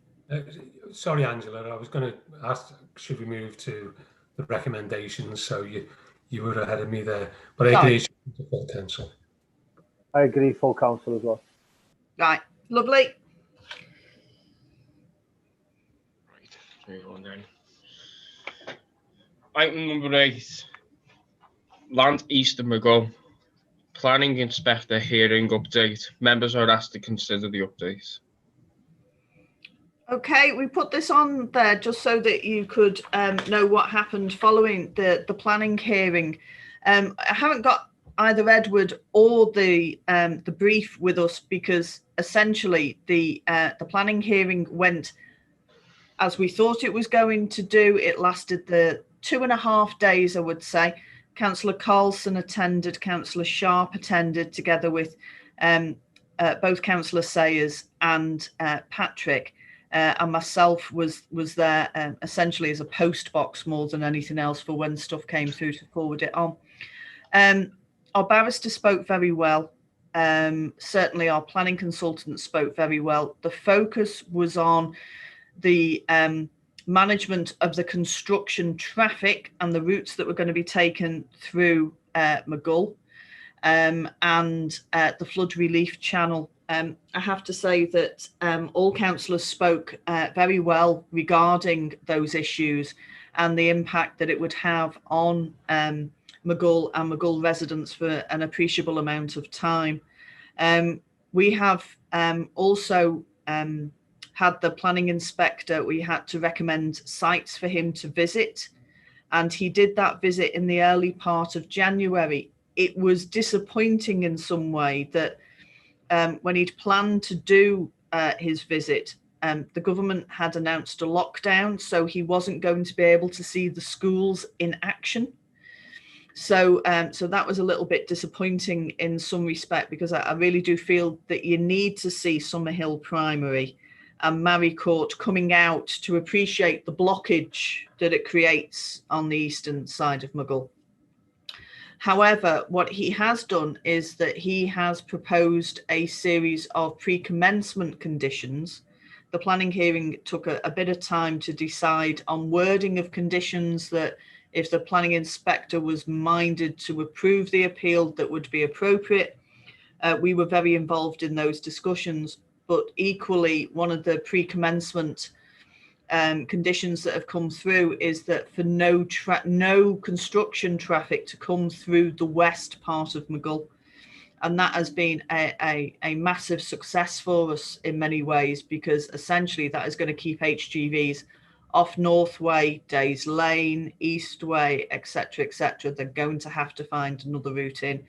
Sorry, Angela, I was going to ask, should we move to the recommendations? So you were ahead of me there, but I agree, it should be to full council. I agree, full council as well. Right, lovely. Move on then. Item number 8. Land east of Maghull. Planning inspector hearing update. Members are asked to consider the update. Okay, we put this on there just so that you could know what happened following the planning hearing. I haven't got either Edward or the brief with us, because essentially the planning hearing went as we thought it was going to do. It lasted the 2.5 days, I would say. Councillor Carlson attended, Councillor Sharp attended, together with both Councillor Sayers and Patrick, and myself was there essentially as a post box more than anything else for when stuff came through to forward it on. Our barrister spoke very well. Certainly our planning consultant spoke very well. The focus was on the management of the construction traffic and the routes that were going to be taken through Maghull, and the flood relief channel. I have to say that all councillors spoke very well regarding those issues and the impact that it would have on Maghull and Maghull residents for an appreciable amount of time. We have also had the planning inspector, we had to recommend sites for him to visit, and he did that visit in the early part of January. It was disappointing in some way that when he'd planned to do his visit, the government had announced a lockdown, so he wasn't going to be able to see the schools in action. So that was a little bit disappointing in some respect, because I really do feel that you need to see Summerhill Primary and Mary Court coming out to appreciate the blockage that it creates on the eastern side of Maghull. However, what he has done is that he has proposed a series of pre-commencement conditions. The planning hearing took a bit of time to decide on wording of conditions that If the planning inspector was minded to approve the appeal, that would be appropriate. We were very involved in those discussions, but equally one of the pre-commencement conditions that have come through is that for no construction traffic to come through the west part of Maghull. And that has been a massive success for us in many ways, because essentially that is going to keep HGVs off Northway, Days Lane, Eastway, etc., etc. They're going to have to find another route in.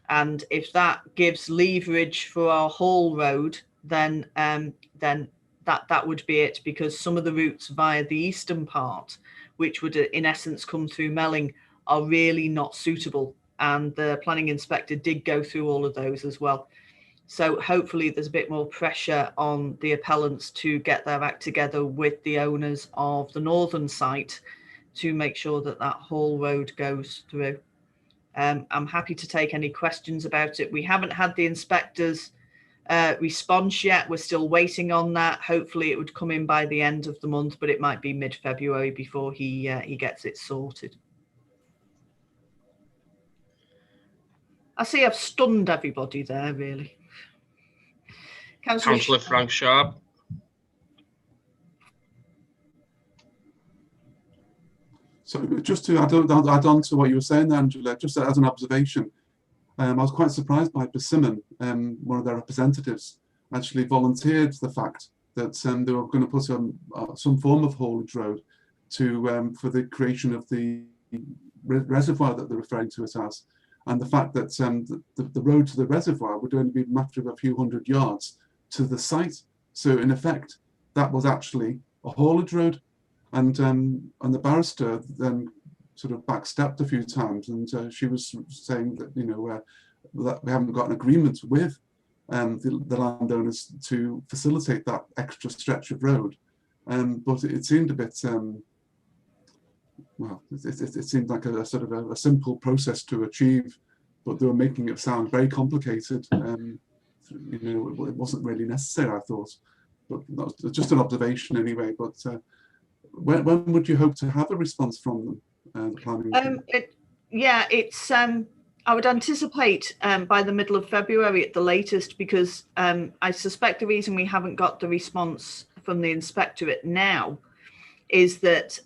And if that gives leverage for our Hall Road, then that would be it, because some of the routes via the eastern part, which would in essence come through Melling, are really not suitable. And the planning inspector did go through all of those as well. So hopefully there's a bit more pressure on the appellants to get their act together with the owners of the northern site to make sure that that Hall Road goes through. I'm happy to take any questions about it. We haven't had the inspector's response yet. We're still waiting on that. Hopefully it would come in by the end of the month, but it might be mid-February before he gets it sorted. I see I've stunned everybody there, really. Councillor Frank Sharp. So just to add on to what you were saying, Angela, just as an observation, I was quite surprised by Persimmon, one of their representatives, actually volunteered the fact that they were going to put some form of haulage road for the creation of the reservoir that they're referring to it as, and the fact that the road to the reservoir would only be a matter of a few hundred yards to the site. So in effect, that was actually a haulage road. And the barrister then sort of backstepped a few times, and she was saying that, you know, that we haven't got an agreement with the landowners to facilitate that extra stretch of road. But it seemed a bit, well, it seemed like a sort of a simple process to achieve, but they were making it sound very complicated. You know, it wasn't really necessary, I thought. But that was just an observation anyway. But when would you hope to have a response from them? The planning. I would anticipate by the middle of February at the latest, because I suspect the reason we haven't got the response from the inspectorate now is that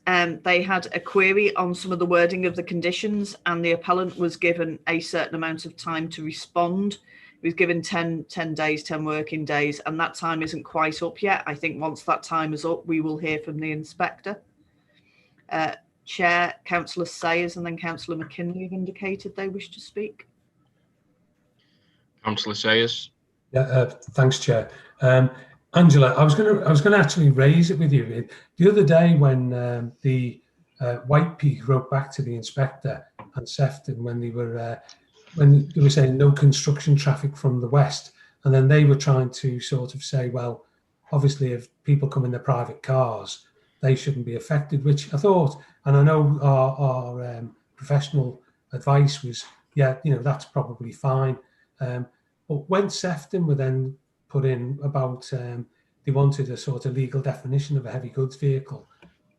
they had a query on some of the wording of the conditions, and the appellant was given a certain amount of time to respond. He was given 10 days, 10 working days, and that time isn't quite up yet. I think once that time is up, we will hear from the inspector. Chair, Councillor Sayers and then Councillor McKinley have indicated they wish to speak. Councillor Sayers. Yeah, thanks, Chair. Angela, I was going to actually raise it with you the other day when the White Peak wrote back to the inspector and Sefton when they were saying no construction traffic from the west, and then they were trying to sort of say, well, obviously if people come in their private cars, they shouldn't be affected, which I thought, and I know our professional advice was, yeah, you know, that's probably fine. But when Sefton were then put in about, they wanted a sort of legal definition of a heavy goods vehicle.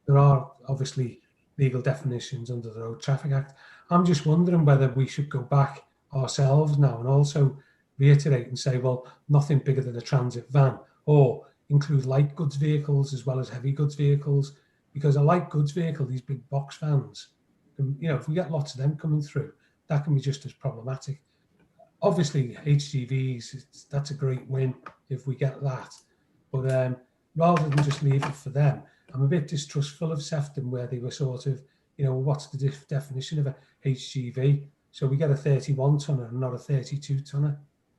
There are obviously legal definitions under the Road Traffic Act. I'm just wondering whether we should go back ourselves now and also reiterate and say, well, nothing bigger than a transit van, or include light goods vehicles as well as heavy goods vehicles, because a light goods vehicle, these big box vans, you know, if we get lots of them coming through, that can be just as problematic. Obviously, HGVs, that's a great win if we get that. But rather than just leave it for them, I'm a bit distrustful of Sefton, where they were sort of, you know, what's the definition of a HGV? So we get a 31 tonner and not a 32 tonner.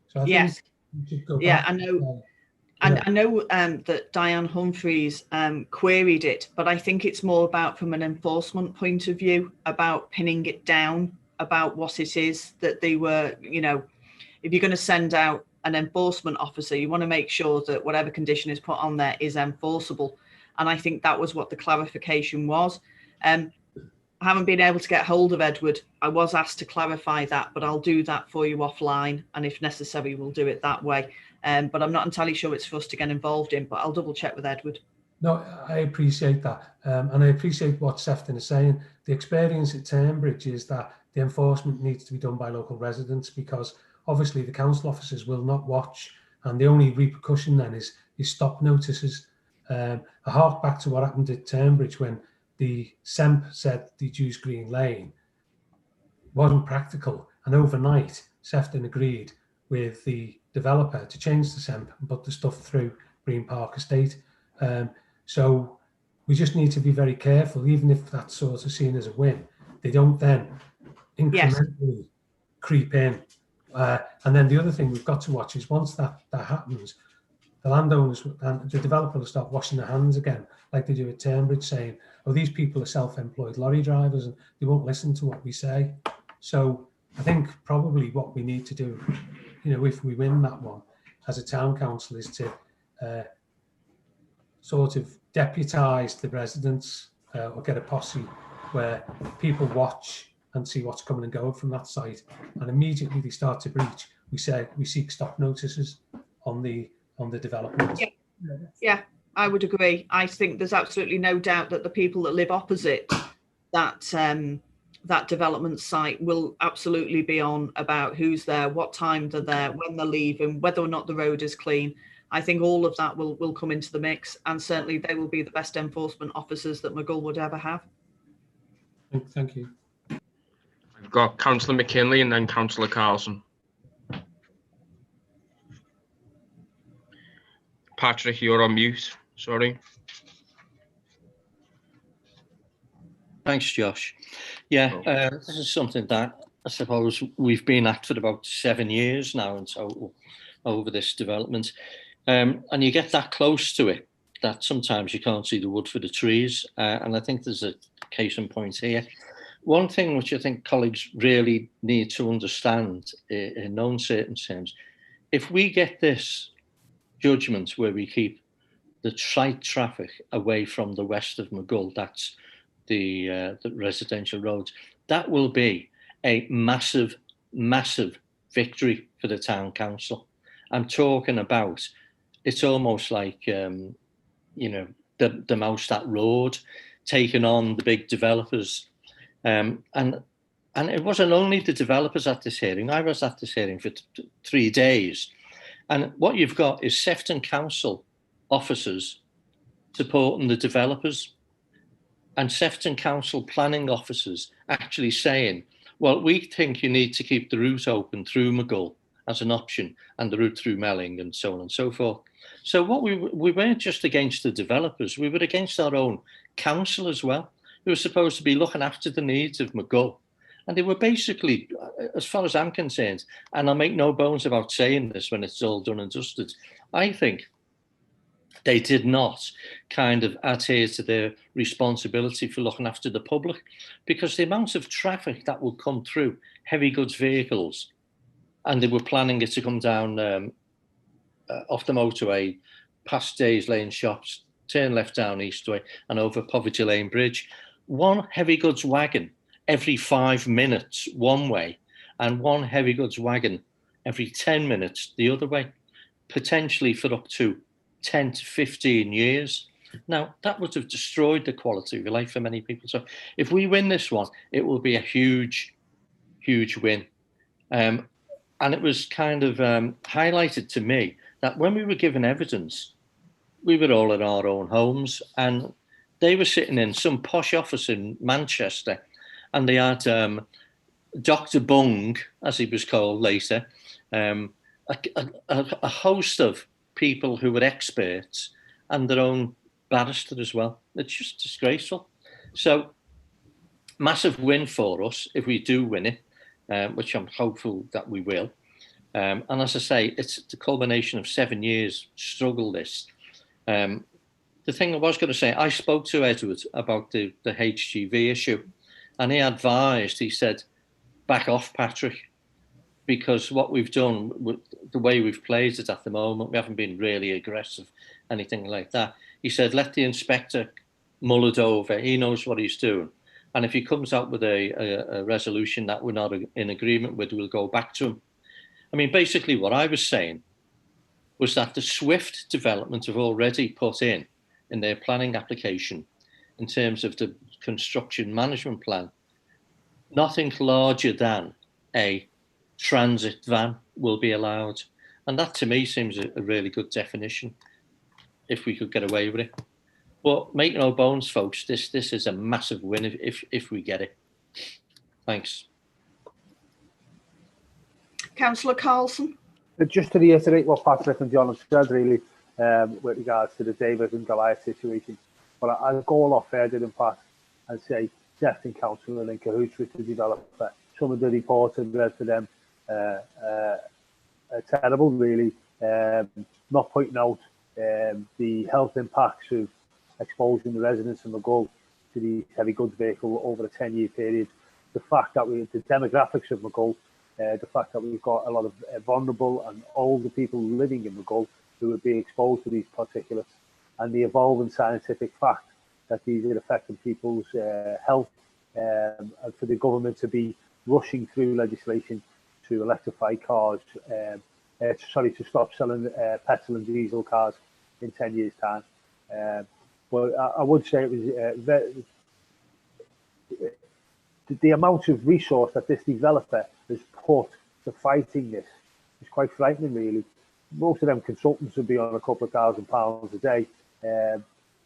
So I think we should go back. I know. And I know that Diane Humphreys queried it, but I think it's more about from an enforcement point of view, about pinning it down, about what it is that they were, you know, if you're going to send out an enforcement officer, you want to make sure that whatever condition is put on there is enforceable. And I think that was what the clarification was. I haven't been able to get hold of Edward. I was asked to clarify that, but I'll do that for you offline. And if necessary, we'll do it that way. But I'm not entirely sure it's for us to get involved in, but I'll double check with Edward. No, I appreciate that. And I appreciate what Sefton is saying. The experience at Turnbridge is that the enforcement needs to be done by local residents, because obviously the council officers will not watch, and the only repercussion then is stop notices. I hark back to what happened at Turnbridge when the SEMP said they'd use Green Lane. Wasn't practical, and overnight Sefton agreed with the developer to change the SEMP and put the stuff through Green Park Estate. So we just need to be very careful, even if that's sort of seen as a win. They don't then incrementally creep in. And then the other thing we've got to watch is once that happens, the landowners and the developer will start washing their hands again, like they do at Turnbridge, saying, oh, these people are self-employed lorry drivers and they won't listen to what we say. So I think probably what we need to do, if we win that one as a town council, is to sort of deputise the residents or get a posse where people watch and see what's coming and going from that site, and immediately they start to breach, we seek stop notices on the development. Yeah, I would agree. I think there's absolutely no doubt that the people that live opposite that development site will absolutely be on about who's there, what time they're there, when they're leaving, whether or not the road is clean. I think all of that will come into the mix, and certainly they will be the best enforcement officers that Maghull would ever have. Thank you. We've got Councillor McKinley and then Councillor Carlson. Patrick, you're on mute. Sorry. Thanks, Josh. Yeah, this is something that I suppose we've been at for about 7 years now in total over this development. And you get that close to it that sometimes you can't see the wood for the trees. And I think there's a case in point here. One thing which I think colleagues really need to understand in no uncertain terms, if we get this judgment where we keep the site traffic away from the west of Maghull, that's the residential roads, that will be a massive, massive victory for the town council. I'm talking about, it's almost like, the Mouse Road taking on the big developers. And it wasn't only the developers at this hearing. I was at this hearing for 3 days. And what you've got is Sefton Council officers supporting the developers, and Sefton Council planning officers actually saying, well, we think you need to keep the route open through Maghull as an option, and the route through Melling, and so on and so forth. So what we weren't just against the developers, we were against our own council as well, who were supposed to be looking after the needs of Maghull. And they were basically, as far as I'm concerned, and I'll make no bones about saying this when it's all done and dusted, I think they did not kind of adhere to their responsibility for looking after the public, because the amount of traffic that will come through heavy goods vehicles, and they were planning it to come down off the motorway, past Days Lane shops, turn left down Eastway and over Poverty Lane Bridge. One heavy goods wagon every 5 minutes one way, and one heavy goods wagon every 10 minutes the other way, potentially for up to 10 to 15 years. Now, that would have destroyed the quality of life for many people. So if we win this one, it will be a huge, huge win. And it was kind of highlighted to me that when we were given evidence, we were all in our own homes, and they were sitting in some posh office in Manchester, and they had Dr. Bung, as he was called later, a host of people who were experts, and their own barrister as well. It's just disgraceful. So massive win for us if we do win it, which I'm hopeful that we will. And as I say, it's the culmination of 7 years struggle this. The thing I was going to say, I spoke to Edward about the HGV issue, and he advised, he said, back off, Patrick, because what we've done, with the way we've played it at the moment, we haven't been really aggressive, anything like that. He said, let the inspector mull it over. He knows what he's doing. And if he comes out with a resolution that we're not in agreement with, we'll go back to him. I mean, basically what I was saying was that the swift development have already put in in their planning application in terms of the construction management plan, nothing larger than a transit van will be allowed. And that to me seems a really good definition, if we could get away with it. But make no bones, folks, this is a massive win if we get it. Thanks. Councillor Carlson. Just to reiterate what Patrick and John have said, really, with regards to the David and Goliath situation, but I'll go a lot further than Pat and say Sefton Council are in cahoots with the developer. Some of the reports I've read for them are terrible, really, not pointing out the health impacts of exposing the residents of Maghull to the heavy goods vehicle over a 10-year period. The fact that the demographics of Maghull, the fact that we've got a lot of vulnerable and older people living in Maghull who would be exposed to these particulates, and the evolving scientific fact that these are affecting people's health, and for the government to be rushing through legislation to electrify cars, to stop selling petrol and diesel cars in 10 years' time. But I would say it was the amount of resource that this developer has put to fighting this is quite frightening, really. Most of them consultants would be on a couple of £1,000 a day.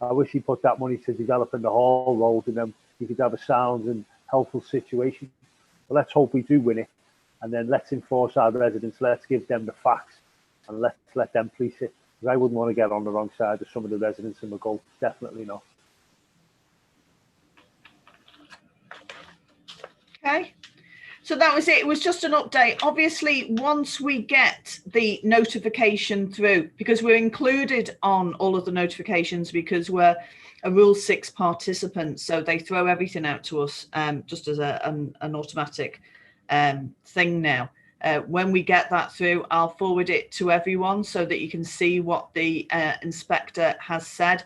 I wish he put that money to developing the whole road, and then you could have a sound and helpful situation. But let's hope we do win it, and then let's enforce our residents. Let's give them the facts, and let's let them police it. Because I wouldn't want to get on the wrong side of some of the residents in Maghull. Definitely not. Okay, so that was it. It was just an update. Obviously, once we get the notification through, because we're included on all of the notifications because we're a Rule 6 participant, so they throw everything out to us just as an automatic thing now. When we get that through, I'll forward it to everyone so that you can see what the inspector has said.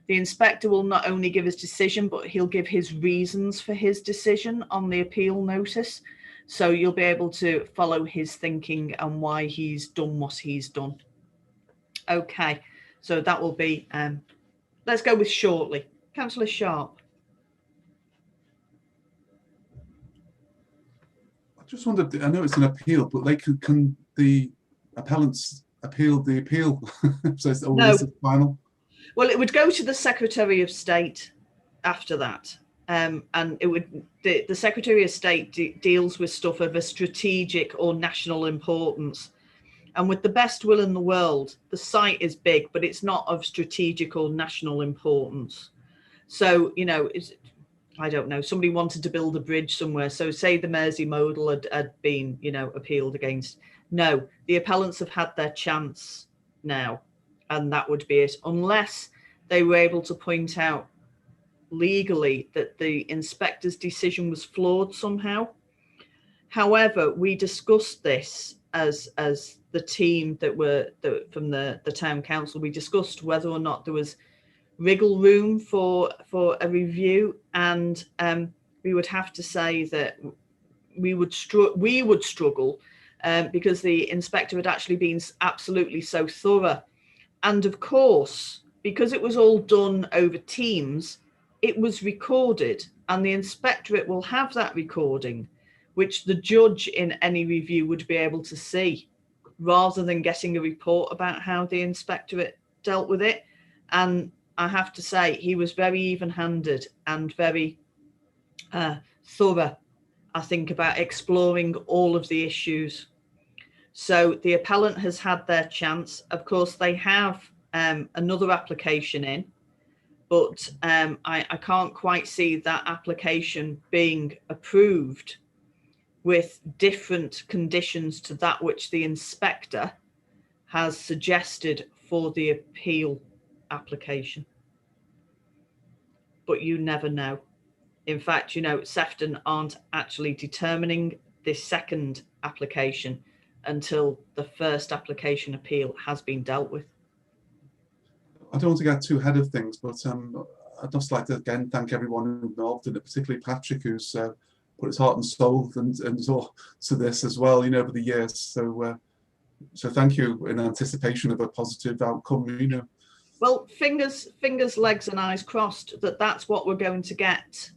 The inspector will not only give his decision, but he'll give his reasons for his decision on the appeal notice. So you'll be able to follow his thinking and why he's done what he's done. Okay, so that will be, let's go with shortly. Councillor Sharp. I just wondered, I know it's an appeal, but can the appellants appeal the appeal? So it's always the final? Well, it would go to the Secretary of State after that. And it would, the Secretary of State deals with stuff of a strategic or national importance. And with the best will in the world, the site is big, but it's not of strategic or national importance. So, you know, I don't know, somebody wanted to build a bridge somewhere. So say the Mersey modal had been, you know, appealed against. No, the appellants have had their chance now. And that would be it, unless they were able to point out legally that the inspector's decision was flawed somehow. However, we discussed this as the team that were from the town council. We discussed whether or not there was wriggle room for a review, and we would have to say that we would struggle because the inspector had actually been absolutely so thorough. And of course, because it was all done over Teams, it was recorded, and the inspectorate will have that recording, which the judge in any review would be able to see, rather than getting a report about how the inspectorate dealt with it. And I have to say, he was very even-handed and very thorough, I think, about exploring all of the issues. So the appellant has had their chance. Of course, they have another application in, but I can't quite see that application being approved with different conditions to that which the inspector has suggested for the appeal application. But you never know. In fact, you know, Sefton aren't actually determining this second application until the first application appeal has been dealt with. I don't want to get too ahead of things, but I'd just like to again thank everyone involved in it, particularly Patrick, who's put his heart and soul and all to this as well, you know, over the years. So, so thank you in anticipation of a positive outcome, you know. Well, fingers, legs and eyes crossed that that's what we're going to get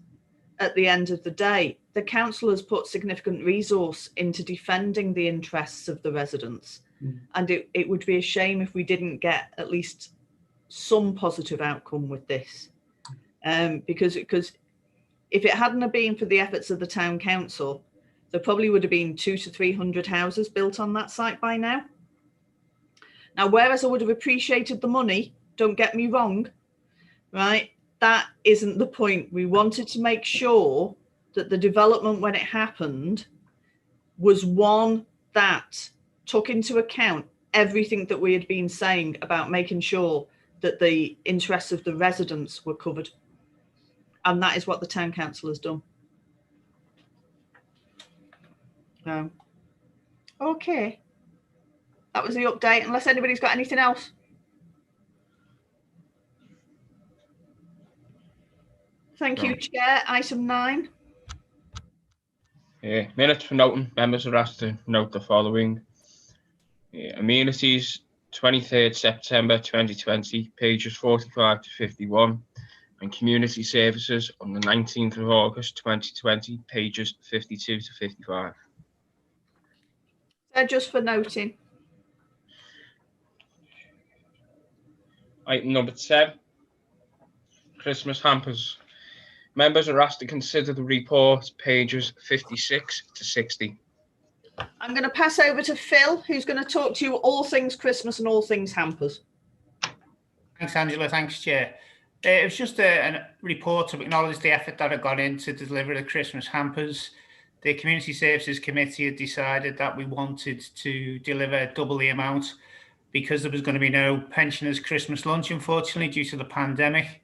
at the end of the day. The council has put significant resource into defending the interests of the residents. And it would be a shame if we didn't get at least some positive outcome with this. Because if it hadn't have been for the efforts of the town council, there probably would have been 200 to 300 houses built on that site by now. Now, whereas I would have appreciated the money, don't get me wrong, right? That isn't the point. We wanted to make sure that the development, when it happened, was one that took into account everything that we had been saying about making sure that the interests of the residents were covered. And that is what the town council has done. Okay. That was the update, unless anybody's got anything else. Thank you, Chair. Item 9. Minutes for noting. Members are asked to note the following. Amenities, 23rd September 2020, pages 45 to 51. And community services on the 19th of August 2020, pages 52 to 55. Just for noting. Item number 10, Christmas hampers. Members are asked to consider the report, pages 56 to 60. I'm going to pass over to Phil, who's going to talk to you all things Christmas and all things hampers. Thanks, Angela. Thanks, Chair. It was just a report to acknowledge the effort that had gone in to deliver the Christmas hampers. The Community Services Committee had decided that we wanted to deliver double the amount because there was going to be no pensioners' Christmas lunch, unfortunately, due to the pandemic.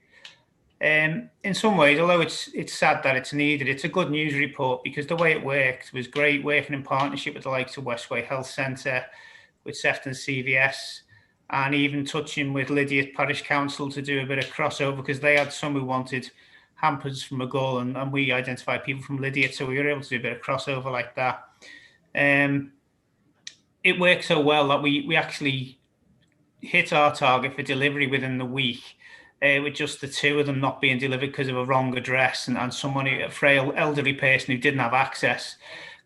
In some ways, although it's sad that it's needed, it's a good news report because the way it worked was great, working in partnership with the likes of Westway Health Centre, with Sefton CVS, and even touching with Lydia Parish Council to do a bit of crossover because they had some who wanted hampers from McGull and we identified people from Lydia, so we were able to do a bit of crossover like that. It worked so well that we actually hit our target for delivery within the week, with just the 2 of them not being delivered because of a wrong address and someone, a frail elderly person who didn't have access,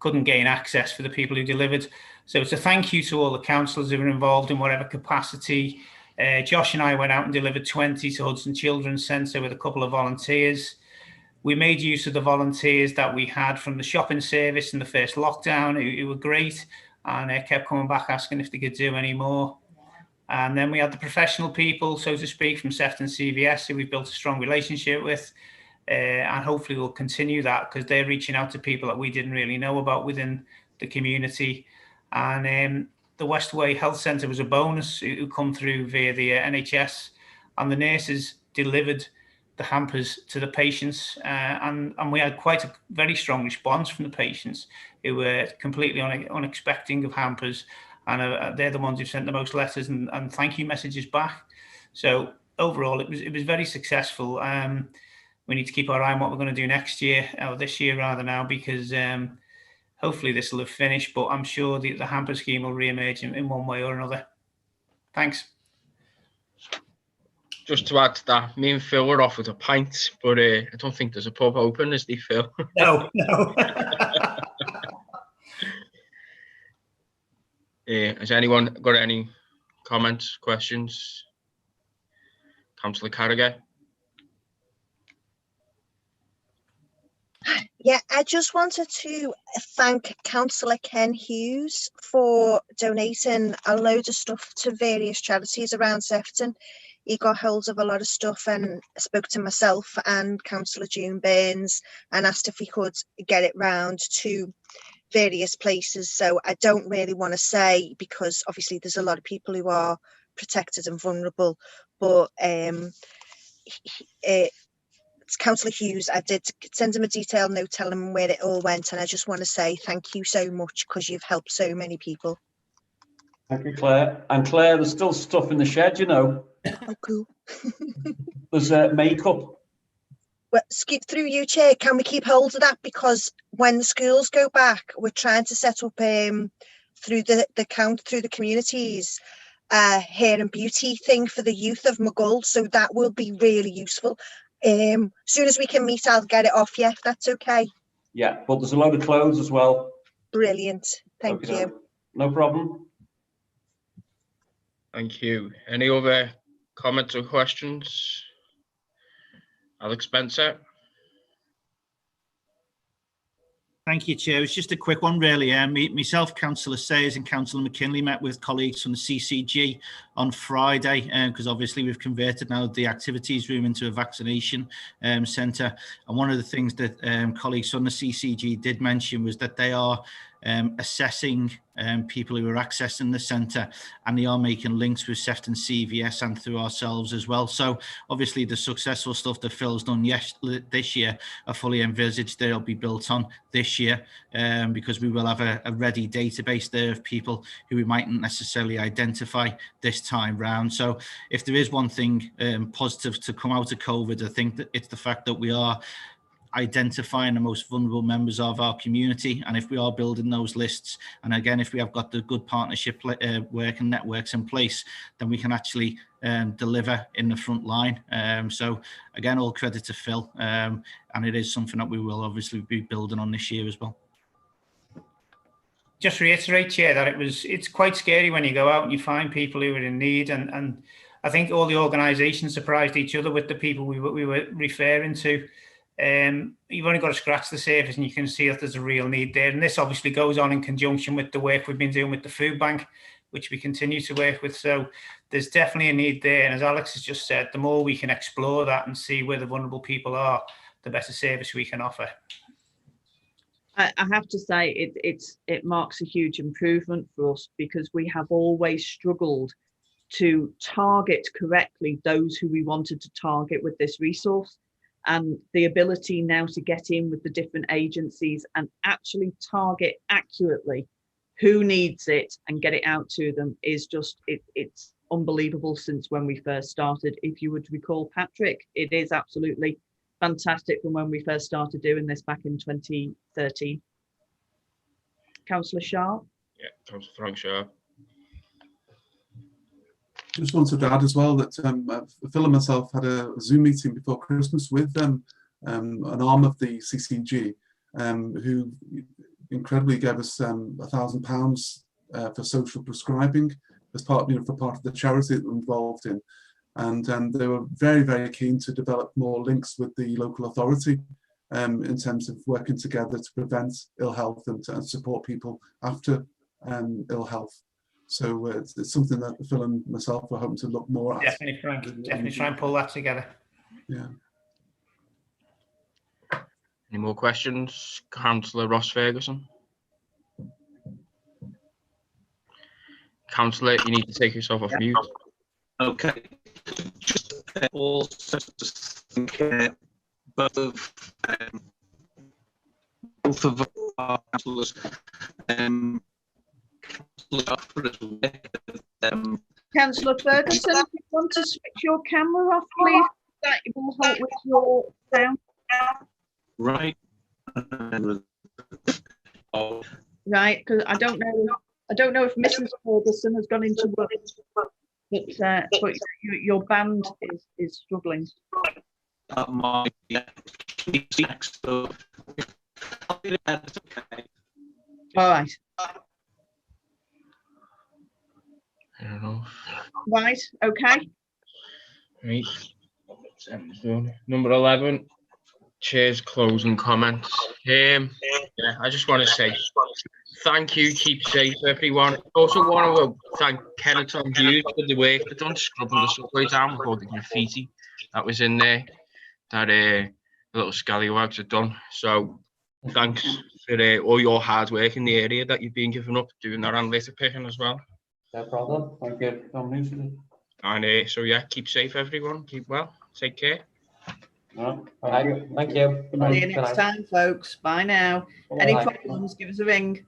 couldn't gain access for the people who delivered. So it's a thank you to all the councillors who were involved in whatever capacity. Josh and I went out and delivered 20 to Hudson Children's Centre with a couple of volunteers. We made use of the volunteers that we had from the shopping service in the first lockdown, who were great, and kept coming back asking if they could do any more. And then we had the professional people, so to speak, from Sefton CVS, who we've built a strong relationship with. And hopefully we'll continue that because they're reaching out to people that we didn't really know about within the community. And the Westway Health Centre was a bonus who come through via the NHS, and the nurses delivered the hampers to the patients, and we had quite a very strong response from the patients who were completely unexpecting of hampers, and they're the ones who sent the most letters and thank you messages back. So overall, it was very successful. We need to keep our eye on what we're going to do next year, or this year rather now, because hopefully this will have finished, but I'm sure the hamper scheme will re-emerge in one way or another. Thanks. Just to add to that, me and Phil were offered a pint, but I don't think there's a pub open, is there, Phil? No. Has anyone got any comments, questions? Councillor Carragher. Yeah, I just wanted to thank Councillor Ken Hughes for donating a load of stuff to various charities around Sefton. He got hold of a lot of stuff and spoke to myself and Councillor June Burns and asked if he could get it round to various places. So I don't really want to say, because obviously there's a lot of people who are protected and vulnerable, but Councillor Hughes, I did send him a detailed note telling him where it all went, and I just want to say thank you so much because you've helped so many people. Thank you, Claire. And Claire, there's still stuff in the shed, you know. Oh, cool. There's makeup. Well, skip through you, Chair. Can we keep hold of that? Because when the schools go back, we're trying to set up through the communities hair and beauty thing for the youth of McGull, so that will be really useful. Soon as we can meet, I'll get it off you, if that's okay. Yeah, but there's a load of clothes as well. Brilliant. Thank Okay, you. no problem. Thank you. Any other comments or questions? Alex Spencer. Thank you, Chair. It's just a quick one, really. Myself, Councillor Sayers and Councillor McKinley met with colleagues from the CCG on Friday, because obviously we've converted now the activities room into a vaccination centre. And one of the things that colleagues from the CCG did mention was that they are assessing people who are accessing the centre, and they are making links with Sefton CVS and through ourselves as well. So obviously the successful stuff that Phil's done this year are fully envisaged they'll be built on this year, because we will have a ready database there of people who we mightn't necessarily identify this time round. So if there is one thing positive to come out of COVID, I think that it's the fact that we are identifying the most vulnerable members of our community, and if we are building those lists, and again if we have got the good partnership work and networks in place, then we can actually deliver in the front line. So again, all credit to Phil, and it is something that we will obviously be building on this year as well. Just reiterate, Chair, that it's quite scary when you go out and you find people who are in need, and I think all the organisations surprised each other with the people we were referring to. You've only got to scratch the surface and you can see that there's a real need there. And this obviously goes on in conjunction with the work we've been doing with the food bank, which we continue to work with. So there's definitely a need there. And as Alex has just said, the more we can explore that and see where the vulnerable people are, the better service we can offer. I have to say it marks a huge improvement for us, because we have always struggled to target correctly those who we wanted to target with this resource. And the ability now to get in with the different agencies and actually target accurately who needs it and get it out to them is just, it's unbelievable since when we first started. If you would recall, Patrick, it is absolutely fantastic from when we first started doing this back in 2013. Councillor Sharp? Yeah, Councillor Frank Sharp. Just wanted to add as well that Phil and myself had a Zoom meeting before Christmas with an arm of the CCG, who incredibly gave us £1,000 for social prescribing as part, for part of the charity that we're involved in, and they were very, very keen to develop more links with the local authority in terms of working together to prevent ill health and support people after ill health. So it's something that Phil and myself are hoping to look more at. Definitely, Frank. Definitely try and pull that together. Yeah. Any more questions? Councillor Ross Ferguson. Councillor, you need to take yourself off mute. Okay. Just also think both of our councillors Councillor Ferguson, if you want to switch your camera off, please, that will help with your sound. Right. Right, because I don't know if Mrs. Ferguson has gone into work, but your band is struggling. My All right. I don't know. Right, okay. Right. Number 11, Chair's closing comments. Yeah, I just want to say thank you, keep safe, everyone. Also want to thank Kenneth and Hughes for the work they've done scrubbing the subway down with all the graffiti that was in there, that the little scallywags have done. So thanks for all your hard work in the area that you've been giving up, doing that and litter picking as well. No problem. Thank you. And so yeah, keep safe, everyone. Keep well. Take care. Thank you. See you next time, folks. Bye now. Any problems, give us a ring.